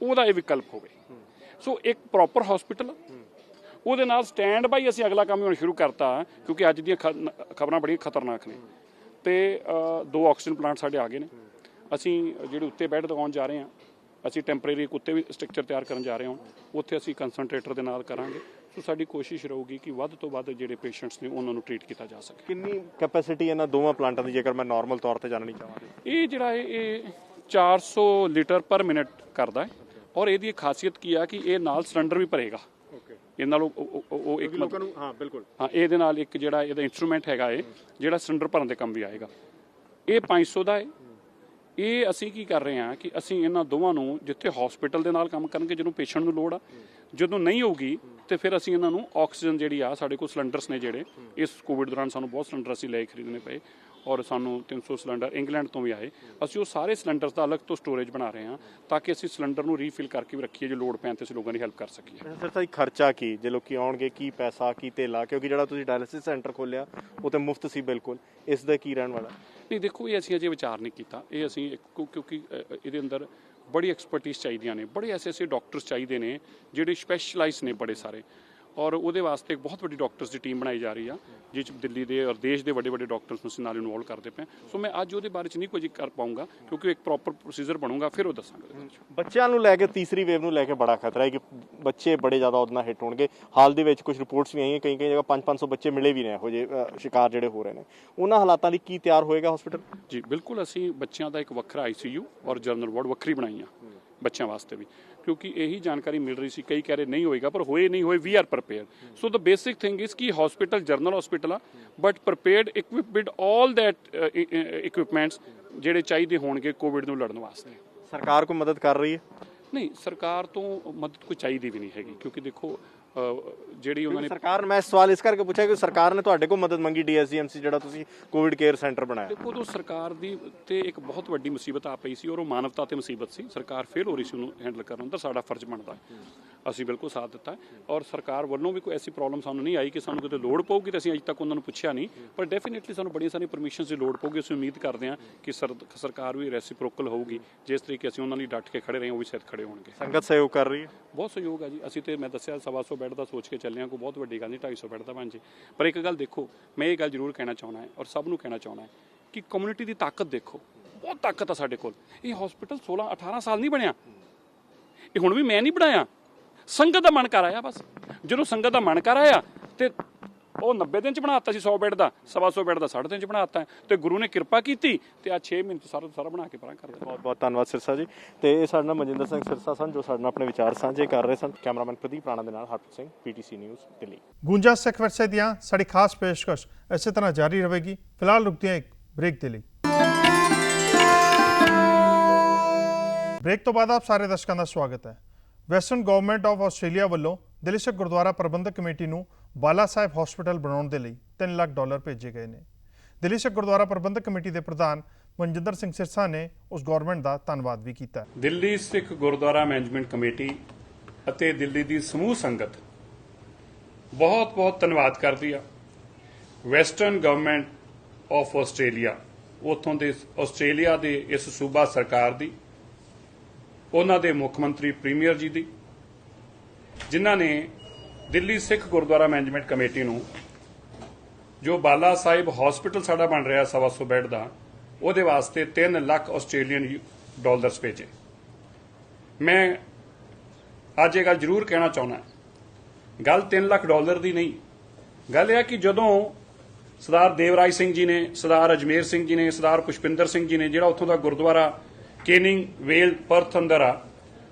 ਉਹਦਾ ਇਹ ਵਿਕਲਪ ਹੋਵੇ। ਸੋ ਇੱਕ ਪ੍ਰੋਪਰ ਹਸਪੀਟਲ, ਉਹਦੇ ਨਾਲ ਸਟੈਂਡ ਬਾਈ ਅਸੀਂ ਅਗਲਾ ਕੰਮ ਹੁਣ ਸ਼ੁਰੂ ਕਰਤਾ, ਕਿਉਂਕਿ ਅੱਜ ਦੀਆਂ ਖਬਰਾਂ ਬੜੀਆਂ ਖਤਰਨਾਕ ਨੇ ਤੇ 2 ਆਕਸੀਜਨ ਪਲਾਂਟ ਸਾਡੇ ਆ ਗਏ ਨੇ। ਅਸੀਂ ਜਿਹੜੇ ਉੱਤੇ ਬੈੱਡ ਲਗਾਉਣ ਜਾ ਰਹੇ ਹਾਂ, ਅਸੀਂ ਟੈਂਪਰੇਰੀ ਉੱਤੇ ਵੀ ਸਟਰਕਚਰ ਤਿਆਰ ਕਰਨ ਜਾ ਰਹੇ ਹਾਂ, ਉੱਥੇ ਅਸੀਂ ਕੰਸਨਟਰੇਟਰ ਦੇ ਨਾਲ ਕਰਾਂਗੇ। ਸੋ ਸਾਡੀ ਕੋਸ਼ਿਸ਼ ਰਹੂਗੀ ਕਿ ਵੱਧ ਤੋਂ ਵੱਧ ਜਿਹੜੇ ਪੇਸ਼ੈਂਟਸ ਨੇ ਉਹਨਾਂ ਨੂੰ ਟ੍ਰੀਟ ਕੀਤਾ ਜਾ ਸਕੇ। ਕਿੰਨੀ ਕੈਪੈਸਿਟੀ ਇਹਨਾਂ ਦੋਵਾਂ ਪਲਾਂਟਾਂ ਦੀ ਜੇਕਰ ਮੈਂ ਨਾਰਮਲ ਤੌਰ ਤੇ ਜਾਣਨੀ ਚਾਹਾਂ? ਇਹ ਜਿਹੜਾ ਇਹ 400 ਲੀਟਰ ਪਰ ਮਿੰਟ ਕਰਦਾ ਹੈ ਔਰ ਇਹਦੀ ਖਾਸੀਅਤ ਕੀ ਆ ਕਿ ਇਹ ਨਾਲ ਸਿਲੰਡਰ ਵੀ ਭਰੇਗਾ। ਇਹ ਨਾਲ ਉਹ ਇੱਕ ਲੋਕਾਂ ਨੂੰ, ਹਾਂ ਬਿਲਕੁਲ, ਹਾਂ, ਇਹਦੇ ਨਾਲ ਇੱਕ ਜਿਹੜਾ ਇਹਦਾ ਇੰਸਟਰੂਮੈਂਟ ਹੈਗਾ ਜਿਹੜਾ ਸਿਲੰਡਰ ਭਰਨ ਦੇ ਕੰਮ ਵੀ ਆਏਗਾ। ਇਹ 500 ਦਾ ਹੈ। ਇਹ ਅਸੀਂ ਕੀ ਕਰ ਰਹੇ ਹਾਂ ਕਿ ਅਸੀਂ ਇਹਨਾਂ ਦੋਵਾਂ ਨੂੰ ਜਿੱਥੇ ਹਸਪੀਟਲ ਦੇ ਨਾਲ ਕੰਮ ਕਰਨਗੇ, ਜਦੋਂ ਪੇਸ਼ੈਂਟ ਨੂੰ ਲੋੜ ਆ, ਜਦੋਂ ਨਹੀਂ ਹੋਊਗੀ ਤੇ ਫਿਰ ਅਸੀਂ ਇਹਨਾਂ ਨੂੰ ਆਕਸੀਜਨ ਜਿਹੜੀ ਆ, ਸਾਡੇ ਕੋਲ ਸਿਲੰਡਰਸ ਨੇ ਜਿਹੜੇ ਇਸ ਕੋਵਿਡ ਦੌਰਾਨ ਸਾਨੂੰ ਬਹੁਤ ਸਿਲੰਡਰ ਅਸੀਂ ਲੈ ਖਰੀਦਣੇ ਪਏ ਔਰ ਸਾਨੂੰ 300 ਸਿਲੰਡਰ ਇੰਗਲੈਂਡ ਤੋਂ ਵੀ ਆਏ। ਅਸੀਂ ਉਹ ਸਾਰੇ ਸਿਲੰਡਰਸ ਦਾ ਅਲੱਗ ਤੋਂ ਸਟੋਰੇਜ ਬਣਾ ਰਹੇ ਹਾਂ ਤਾਂ ਕਿ ਅਸੀਂ ਸਿਲੰਡਰ ਨੂੰ ਰੀਫਿਲ ਕਰਕੇ ਵੀ ਰੱਖੀਏ, ਜੇ ਲੋੜ ਪੈਣ ਤੇ ਅਸੀਂ ਲੋਕਾਂ ਦੀ ਹੈਲਪ ਕਰ ਸਕੀਏ। ਸਰ ਤਾਂ ਖਰਚਾ ਕੀ, ਜੇ ਲੋਕੀ ਆਉਣਗੇ, ਕੀ ਪੈਸਾ, ਕੀ ਤੇਲਾ, ਕਿਉਂਕਿ ਜਿਹੜਾ ਤੁਸੀਂ ਡਾਇਲਿਸਿਸ ਸੈਂਟਰ ਖੋਲਿਆ ਉਹ ਤੇ ਮੁਫਤ ਸੀ ਬਿਲਕੁਲ, ਇਸ ਦਾ ਕੀ ਰਹਿਣ ਵਾਲਾ? ਨਹੀਂ ਦੇਖੋ, ਇਹ ਅਸੀਂ ਅਜੇ ਵਿਚਾਰ ਨਹੀਂ ਕੀਤਾ। ਇਹ ਅਸੀਂ ਕਿਉਂਕਿ ਇਹਦੇ ਅੰਦਰ ਬੜੀ ਐਕਸਪਰਟਿਸ ਚਾਹੀਦੀਆਂ ਨੇ, ਬੜੇ ਐਸੇ ਡਾਕਟਰਸ ਚਾਹੀਦੇ ਨੇ ਜਿਹੜੇ ਸਪੈਸ਼ਲਾਈਜ਼ ਨੇ ਬੜੇ ਸਾਰੇ, ਔਰ ਉਹਦੇ ਵਾਸਤੇ ਇੱਕ ਬਹੁਤ ਵੱਡੀ ਡਾਕਟਰਸ ਦੀ ਟੀਮ ਬਣਾਈ ਜਾ ਰਹੀ ਆ, ਜਿਸ 'ਚ ਦਿੱਲੀ ਦੇ ਔਰ ਦੇਸ਼ ਦੇ ਵੱਡੇ ਵੱਡੇ ਡਾਕਟਰਸ ਨੂੰ ਅਸੀਂ ਨਾਲ ਇਨਵੋਲਵ ਕਰਦੇ ਪਏ। ਸੋ ਮੈਂ ਅੱਜ ਉਹਦੇ ਬਾਰੇ 'ਚ ਨਹੀਂ ਕੁਝ ਕਰ ਪਾਊਂਗਾ ਕਿਉਂਕਿ ਇੱਕ ਪ੍ਰੋਪਰ ਪ੍ਰੋਸੀਜਰ ਬਣੂਗਾ, ਫਿਰ ਉਹ ਦੱਸਾਂਗਾ। ਬੱਚਿਆਂ ਨੂੰ ਲੈ ਕੇ ਤੀਸਰੀ ਵੇਵ ਨੂੰ ਲੈ ਕੇ ਬੜਾ ਖਤਰਾ ਹੈ ਕਿ ਬੱਚੇ ਬੜੇ ਜ਼ਿਆਦਾ ਉਹਦੇ ਨਾਲ ਹਿੱਟ ਹੋਣਗੇ। ਹਾਲ ਦੇ ਵਿੱਚ ਕੁਝ ਰਿਪੋਰਟਸ ਵੀ ਆਈਆਂ, ਕਈ ਜਗ੍ਹਾ 500 ਬੱਚੇ ਮਿਲੇ ਵੀ ਨੇ ਇਹੋ ਜਿਹੇ ਸ਼ਿਕਾਰ ਜਿਹੜੇ ਹੋ ਰਹੇ ਨੇ। ਉਹਨਾਂ ਹਾਲਾਤਾਂ ਲਈ ਕੀ ਤਿਆਰ ਹੋਏਗਾ ਹਸਪੀਟਲ? ਜੀ ਬਿਲਕੁਲ, ਅਸੀਂ ਬੱਚਿਆਂ ਦਾ ਇੱਕ ਵੱਖਰਾ ICU ਔਰ ਜਨਰਲ ਵਾਰਡ ਵੱਖਰੀ ਬਣਾਈ ਆ ਬੱਚਿਆਂ ਵਾਸਤੇ ਵੀ, ਕਿਉਂਕਿ ਇਹੀ ਜਾਣਕਾਰੀ ਮਿਲ ਰਹੀ ਸੀ। ਕਈ ਕਹਿ ਰਹੇ ਨਹੀਂ ਹੋਏਗਾ, ਪਰ ਹੋਏ ਨਹੀਂ ਹੋਏ, we are prepared. So the basic thing is ਕਿ ਹਸਪੀਟਲ ਜਨਰਲ ਹਸਪੀਟਲ ਆ, but prepared, equipped with all that equipments ਜਿਹੜੇ ਚਾਹੀਦੇ ਹੋਣਗੇ ਕੋਵਿਡ ਨੂੰ ਲੜਨ ਵਾਸਤੇ। ਸਰਕਾਰ ਕੋਈ ਮਦਦ ਕਰ ਰਹੀ ਹੈ? ਨਹੀਂ, ਸਰਕਾਰ ਤੋਂ ਮਦਦ ਕੋਈ ਚਾਹੀਦੀ ਵੀ ਨਹੀਂ ਹੈਗੀ, ਕਿਉਂਕਿ ਦੇਖੋ ਜਿਹੜੀ ਉਹਨਾਂ ਨੇ ਸਰਕਾਰ, ਮੈਂ ਸਵਾਲ ਇਸ ਕਰਕੇ ਪੁੱਛਿਆ ਕਿ ਸਰਕਾਰ ਨੇ ਤੁਹਾਡੇ ਕੋਲ ਮਦਦ ਮੰਗੀ, DSCMC ਜਿਹੜਾ ਤੁਸੀਂ ਕੋਵਿਡ ਕੇਅਰ ਸੈਂਟਰ ਬਣਾਇਆ। ਦੇਖੋ, ਉਦੋਂ ਸਰਕਾਰ ਦੀ ਤੇ ਇੱਕ ਬਹੁਤ ਵੱਡੀ ਮੁਸੀਬਤ ਆ ਪਈ ਸੀ ਔਰ ਉਹ ਮਾਨਵਤਾ ਤੇ ਮੁਸੀਬਤ ਸੀ। ਸਰਕਾਰ ਫੇਲ ਹੋ ਰਹੀ ਸੀ ਉਹਨੂੰ ਹੈਂਡਲ ਕਰਨ ਦਾ, ਸਾਡਾ ਫਰਜ਼ ਬਣਦਾ ਅਸੀਂ ਬਿਲਕੁਲ ਸਾਥ ਦਿੱਤਾ। ਔਰ ਸਰਕਾਰ ਵੱਲੋਂ ਵੀ ਕੋਈ ਐਸੀ ਪ੍ਰੋਬਲਮ ਸਾਨੂੰ ਨਹੀਂ ਆਈ ਕਿ ਸਾਨੂੰ ਕਿਤੇ ਲੋੜ ਪਊਗੀ, ਤੇ ਅਸੀਂ ਅਜੇ ਤੱਕ ਉਹਨਾਂ ਨੂੰ ਪੁੱਛਿਆ ਨਹੀਂ, ਪਰ ਡੈਫੀਨੇਟਲੀ ਸਾਨੂੰ ਬੜੀਆਂ ਸਾਰੀਆਂ ਪਰਮਿਸ਼ਨਸ ਦੀ ਲੋੜ ਪਊਗੀ। ਅਸੀਂ ਉਮੀਦ ਕਰਦੇ ਹਾਂ ਕਿ ਸਰਕਾਰ ਵੀ ਰੈਸੀਪ੍ਰੋਕਲ ਹੋਊਗੀ, ਜਿਸ ਤਰੀਕੇ ਅਸੀਂ ਉਹਨਾਂ ਲਈ ਡਟ ਕੇ ਖੜੇ ਰਹੇ, ਉਹ ਵੀ ਸ਼ਾਇਦ ਖੜੇ ਹੋਣਗੇ। ਸੰਗਤ ਸਹਿਯੋਗ ਕਰ ਰਹੀ ਹੈ? ਬਹੁਤ ਸਹਿਯੋਗ ਹੈ ਜੀ। ਅਸੀਂ ਤੇ ਮੈਂ ਦੱਸਿਆ 125 ਬੈੱਡ ਦਾ ਸੋਚ ਕੇ ਚੱਲੇ ਹਾਂ, ਕੋਈ ਬਹੁਤ ਵੱਡੀ ਗੱਲ ਨਹੀਂ 250 ਬੈੱਡ ਦਾ ਬਣ ਜੇ। ਪਰ ਇੱਕ ਗੱਲ ਦੇਖੋ, ਮੈਂ ਇਹ ਗੱਲ ਜ਼ਰੂਰ ਕਹਿਣਾ ਚਾਹੁੰਦਾ ਔਰ ਸਭ ਨੂੰ ਕਹਿਣਾ ਚਾਹੁੰਦਾ ਕਿ ਕਮਿਊਨਿਟੀ ਦੀ ਤਾਕਤ ਦੇਖੋ, ਬਹੁਤ ਤਾਕਤ ਆ ਸਾਡੇ ਕੋਲ। ਇਹ ਹਸਪੀਟਲ 16-18 ਸਾਲ ਨਹੀਂ ਬਣਿਆ, ਇਹ ਹੁਣ ਵੀ ਮੈਂ ਨਹੀਂ ਬਣਾਇਆ, ਸੰਗਤ ਦਾ ਮਨ ਕਰ ਆਇਆ। ਬਸ ਜਦੋਂ ਸੰਗਤ ਦਾ ਮਨ ਕਰ ਆਇਆ ਤੇ ਉਹ 90 ਦਿਨ ਚ ਬਣਾਤਾ ਸੀ 100 ਬੈੱਡ ਦਾ, 125 ਬੈੱਡ ਦਾ 60 ਦਿਨ ਚ ਬਣਾਤਾ, ਤੇ ਗੁਰੂ ਨੇ ਕਿਰਪਾ ਕੀਤੀ ਤੇ ਆ 6 ਮਹੀਨੇ ਸਾਰਾ ਬਣਾ ਕੇ ਪਰਾਂ ਕਰ ਦਿੱਤਾ। ਬਹੁਤ ਬਹੁਤ ਧੰਨਵਾਦ ਸਿਰਸਾ ਜੀ। ਤੇ ਇਹ ਸਾਡੇ ਨਾਲ ਮਨਜਿੰਦਰ ਸਿੰਘ ਸਿਰਸਾ ਸਨ, ਜੋ ਸਾਡੇ ਨਾਲ ਆਪਣੇ ਵਿਚਾਰ ਸਾਂਝੇ ਕਰ ਰਹੇ ਸਨ। ਕੈਮਰਾਮੈਨ ਪ੍ਰਦੀਪ ਰਾਣਾ ਦੇ ਨਾਲ ਹਰਪ੍ਰੀਤ ਸਿੰਘ, PTC ਨਿਊਜ਼, ਦਿੱਲੀ। ਗੂੰਜਾ ਸਿੱਖ ਵਿਰਸੇ ਦੀਆਂ ਸਾਡੀ ਖਾਸ ਪੇਸ਼ਕਸ਼ ਇਸੇ ਤਰ੍ਹਾਂ ਜਾਰੀ ਰਹੇਗੀ। ਫਿਲਹਾਲ ਰੁਕਦੇ ਹਾਂ ਇੱਕ ਬ੍ਰੇਕ ਦੇ ਲਈ। ਬ੍ਰੇਕ ਤੋਂ ਬਾਅਦ ਆਪ ਸਾਰੇ ਦਰਸ਼ਕਾਂ ਦਾ ਸਵਾਗਤ ਹੈ। ਵੈਸਟਰਨ ਗਵਰਨਮੈਂਟ ਆਫ ਆਸਟ੍ਰੇਲੀਆ ਵੱਲੋਂ ਦਿੱਲੀ ਸਿੱਖ ਗੁਰਦੁਆਰਾ ਪ੍ਰਬੰਧਕ ਕਮੇਟੀ ਨੂੰ ਬਾਲਾ ਸਾਹਿਬ ਹਸਪੀਟਲ ਬਣਾਉਣ ਦੇ ਲਈ $3 ਲੱਖ ਭੇਜੇ ਗਏ ਨੇ। ਦਿੱਲੀ ਸਿੱਖ ਗੁਰਦੁਆਰਾ ਪ੍ਰਬੰਧਕ ਕਮੇਟੀ ਦੇ ਪ੍ਰਧਾਨ ਮਨਜਿੰਦਰ ਸਿੰਘ ਸਿਰਸਾ ਨੇ ਉਸ ਗਵਰਨਮੈਂਟ ਦਾ ਧੰਨਵਾਦ ਵੀ ਕੀਤਾ। ਦਿੱਲੀ ਸਿੱਖ ਗੁਰਦੁਆਰਾ ਮੈਨੇਜਮੈਂਟ ਕਮੇਟੀ ਅਤੇ ਦਿੱਲੀ ਦੀ ਸਮੂਹ ਸੰਗਤ ਬਹੁਤ ਧੰਨਵਾਦ ਕਰਦੀ ਆ ਵੈਸਟਰਨ ਗਵਰਨਮੈਂਟ ਆਫ ਆਸਟ੍ਰੇਲੀਆ, ਉੱਥੋਂ ਦੇ ਆਸਟ੍ਰੇਲੀਆ ਦੇ ਇਸ ਸੂਬਾ ਸਰਕਾਰ ਦੀ, ਉਹਨਾਂ ਦੇ ਮੁੱਖ ਮੰਤਰੀ ਪ੍ਰੀਮੀਅਰ ਜੀ ਦੀ, ਜਿਨ੍ਹਾਂ ਨੇ ਦਿੱਲੀ ਸਿੱਖ ਗੁਰਦੁਆਰਾ ਮੈਨੇਜਮੈਂਟ ਕਮੇਟੀ ਨੂੰ ਜੋ ਬਾਲਾ ਸਾਹਿਬ ਹਸਪੀਟਲ ਸਾਡਾ ਬਣ ਰਿਹਾ 125 ਬੈੱਡ ਦਾ, ਉਹਦੇ ਵਾਸਤੇ $3 ਲੱਖ ਭੇਜੇ। ਮੈਂ ਅੱਜ ਇਹ ਗੱਲ ਜ਼ਰੂਰ ਕਹਿਣਾ ਚਾਹੁੰਦਾ, ਗੱਲ $3 ਲੱਖ ਦੀ ਨਹੀਂ, ਗੱਲ ਇਹ ਹੈ ਕਿ ਜਦੋਂ ਸਰਦਾਰ ਦੇਵਰਾਜ ਸਿੰਘ ਜੀ ਨੇ, ਸਰਦਾਰ ਅਜਮੇਰ ਸਿੰਘ ਜੀ ਨੇ, ਸਰਦਾਰ ਪੁਸ਼ਪਿੰਦਰ ਸਿੰਘ ਜੀ ਨੇ, ਜਿਹੜਾ ਉੱਥੋਂ ਦਾ ਗੁਰਦੁਆਰਾ ਕੇਨਿੰਗ ਵੇਲ ਪਰਥ ਅੰਦਰ ਆ,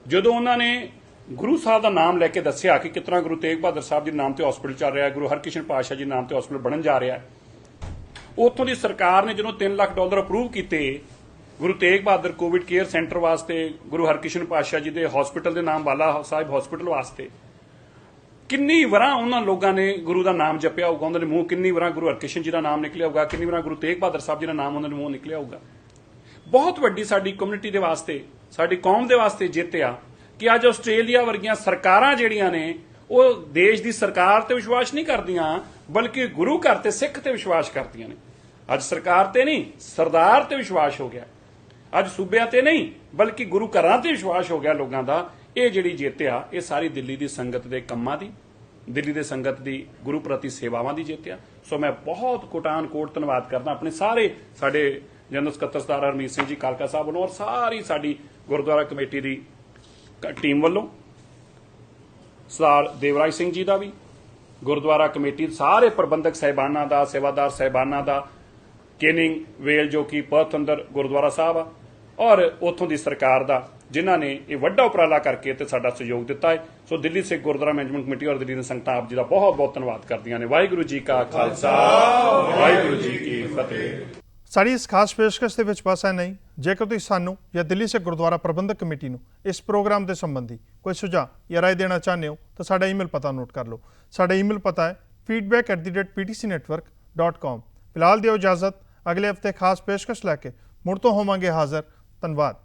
ਜਦੋਂ ਉਹਨਾਂ ਨੇ ਗੁਰੂ ਸਾਹਿਬ ਦਾ ਨਾਮ ਲੈ ਕੇ ਦੱਸਿਆ ਕਿ ਕਿਤਨਾ ਗੁਰੂ ਤੇਗ ਬਹਾਦਰ ਸਾਹਿਬ ਜੀ ਦੇ ਨਾਮ ਤੇ ਹਸਪੀਟਲ ਚੱਲ ਰਿਹਾ, ਗੁਰੂ ਹਰਕ੍ਰਿਸ਼ਨ ਪਾਤਸ਼ਾਹ ਜੀ ਦੇ ਨਾਮ ਤੇ ਹਸਪੀਟਲ ਬਣਨ ਜਾ ਰਿਹਾ, ਉੱਥੋਂ ਦੀ ਸਰਕਾਰ ਨੇ ਜਦੋਂ $3 ਲੱਖ ਅਪਰੂਵ ਕੀਤੇ Guru Tegh Bahadur covid care centre ਵਾਸਤੇ, ਗੁਰੂ ਹਰਕ੍ਰਿਸ਼ਨ ਪਾਤਸ਼ਾਹ ਜੀ ਦੇ ਹਸਪੀਟਲ ਦੇ ਨਾਮ ਬਾਲਾ ਸਾਹਿਬ ਹਸਪੀਟਲ ਵਾਸਤੇ, ਕਿੰਨੀ ਵਾਰਾਂ ਉਹਨਾਂ ਲੋਕਾਂ ਨੇ ਗੁਰੂ ਦਾ ਨਾਮ ਜਪਿਆ ਹੋਊਗਾ, ਉਹਨਾਂ ਦੇ ਮੂੰਹ ਕਿੰਨੀ ਵਾਰਾਂ ਗੁਰੂ ਹਰਕ੍ਰਿਸ਼ਨ ਜੀ ਦਾ ਨਾਮ ਨਿਕਲਿਆ ਹੋਊਗਾ, ਕਿੰਨੀ ਵਾਰਾਂ ਗੁਰੂ ਤੇਗ ਬਹਾਦਰ ਸਾਹਿਬ ਜੀ ਦਾ ਨਾਮ ਉਹਨਾਂ ਦੇ ਮੂੰਹ ਨਿਕਲਿਆ ਹੋਊਗਾ। ਬਹੁਤ ਵੱਡੀ ਸਾਡੀ ਕਮਿਊਨਿਟੀ ਦੇ ਵਾਸਤੇ, ਸਾਡੀ ਕੌਮ ਦੇ ਵਾਸਤੇ ਜਿੱਤ ਆ ਕਿ ਅੱਜ ਆਸਟ੍ਰੇਲੀਆ ਵਰਗੀਆਂ ਸਰਕਾਰਾਂ ਜਿਹੜੀਆਂ ਨੇ ਉਹ ਦੇਸ਼ ਦੀ ਸਰਕਾਰ ਤੇ ਵਿਸ਼ਵਾਸ ਨਹੀਂ ਕਰਦੀਆਂ, ਬਲਕਿ ਗੁਰੂ ਘਰ ਤੇ ਸਿੱਖ ਤੇ ਵਿਸ਼ਵਾਸ ਕਰਦੀਆਂ ਨੇ। ਅੱਜ ਸਰਕਾਰ ਤੇ ਨਹੀਂ, ਸਰਦਾਰ ਤੇ ਵਿਸ਼ਵਾਸ ਹੋ ਗਿਆ। ਅੱਜ ਸੂਬਿਆਂ ਤੇ ਨਹੀਂ, ਬਲਕਿ ਗੁਰੂ ਘਰਾਂ ਤੇ ਵਿਸ਼ਵਾਸ ਹੋ ਗਿਆ ਲੋਕਾਂ ਦਾ। ਇਹ ਜਿਹੜੀ ਜਿੱਤ ਆ, ਇਹ ਸਾਰੀ ਦਿੱਲੀ ਦੀ ਸੰਗਤ ਦੇ ਕੰਮਾਂ ਦੀ, ਦਿੱਲੀ ਦੇ ਸੰਗਤ ਦੀ ਗੁਰੂ ਪ੍ਰਤੀ ਸੇਵਾਵਾਂ ਦੀ ਜਿੱਤ ਆ। ਸੋ ਮੈਂ ਬਹੁਤ ਕੋਟਾਨ-ਕੋਟ ਧੰਨਵਾਦ ਕਰਦਾ ਆਪਣੇ ਸਾਰੇ ਸਾਡੇ ਜਨਰਲ ਸਕੱਤਰ ਸਰਦਾਰ ਹਰਮੀਤ ਸਿੰਘ ਜੀ ਕਾਲਕਾ ਸਾਹਿਬ ਵੱਲੋਂ ਔਰ ਸਾਰੀ ਸਾਡੀ ਗੁਰਦੁਆਰਾ ਕਮੇਟੀ ਦੀ ਟੀਮ ਵੱਲੋਂ, ਸਰਦਾਰ ਦੇਵਰਾਜ ਸਿੰਘ ਜੀ ਦਾ ਵੀ, ਗੁਰਦੁਆਰਾ ਕਮੇਟੀ ਸਾਰੇ ਪ੍ਰਬੰਧਕ ਸਾਹਿਬਾਨਾਂ ਦਾ, ਸੇਵਾਦਾਰ ਸਾਹਿਬਾਨਾਂ ਦਾ, ਕੇਨਿੰਗ ਵੇਲ ਜੋ ਕਿ ਪਰਥ ਅੰਦਰ ਗੁਰਦੁਆਰਾ ਸਾਹਿਬ ਆ, ਔਰ ਉੱਥੋਂ ਦੀ ਸਰਕਾਰ ਦਾ, ਜਿਨ੍ਹਾਂ ਨੇ ਇਹ ਵੱਡਾ ਉਪਰਾਲਾ ਕਰਕੇ ਤੇ ਸਾਡਾ ਸਹਿਯੋਗ ਦਿੱਤਾ ਹੈ। ਸੋ ਦਿੱਲੀ ਸਿੱਖ ਗੁਰਦੁਆਰਾ ਮੈਨੇਜਮੈਂਟ ਕਮੇਟੀ ਔਰ ਦਿੱਲੀ ਦੀਆਂ ਸੰਗਤਾਂ ਆਪ ਜੀ ਦਾ ਬਹੁਤ ਧੰਨਵਾਦ ਕਰਦੀਆਂ ਨੇ। ਵਾਹਿਗੁਰੂ ਜੀ ਕਾ ਖਾਲਸਾ, ਵਾਹਿਗੁਰੂ ਜੀ ਕੀ ਫਤਿਹ। ਸਾਡੀ ਇਸ ਖਾਸ ਪੇਸ਼ਕਸ਼ ਦੇ ਵਿੱਚ ਬਸ ਹੈ ਨਹੀਂ। ਜੇਕਰ ਤੁਸੀਂ ਸਾਨੂੰ ਜਾਂ ਦਿੱਲੀ ਸਿੱਖ ਗੁਰਦੁਆਰਾ ਪ੍ਰਬੰਧਕ ਕਮੇਟੀ ਨੂੰ ਇਸ ਪ੍ਰੋਗਰਾਮ ਦੇ ਸੰਬੰਧੀ ਕੋਈ ਸੁਝਾਅ ਜਾਂ ਰਾਏ ਦੇਣਾ ਚਾਹੁੰਦੇ ਹੋ ਤਾਂ ਸਾਡਾ ਈਮੇਲ ਪਤਾ ਨੋਟ ਕਰ ਲਓ। ਸਾਡਾ ਈਮੇਲ ਪਤਾ ਹੈ feedback@ptcnetwork.com। ਫਿਲਹਾਲ ਦਿਓ ਇਜਾਜ਼ਤ, ਅਗਲੇ ਹਫਤੇ ਖਾਸ ਪੇਸ਼ਕਸ਼ ਲੈ ਕੇ ਮੁੜ ਤੋਂ ਹੋਵਾਂਗੇ ਹਾਜ਼ਰ। ਧੰਨਵਾਦ।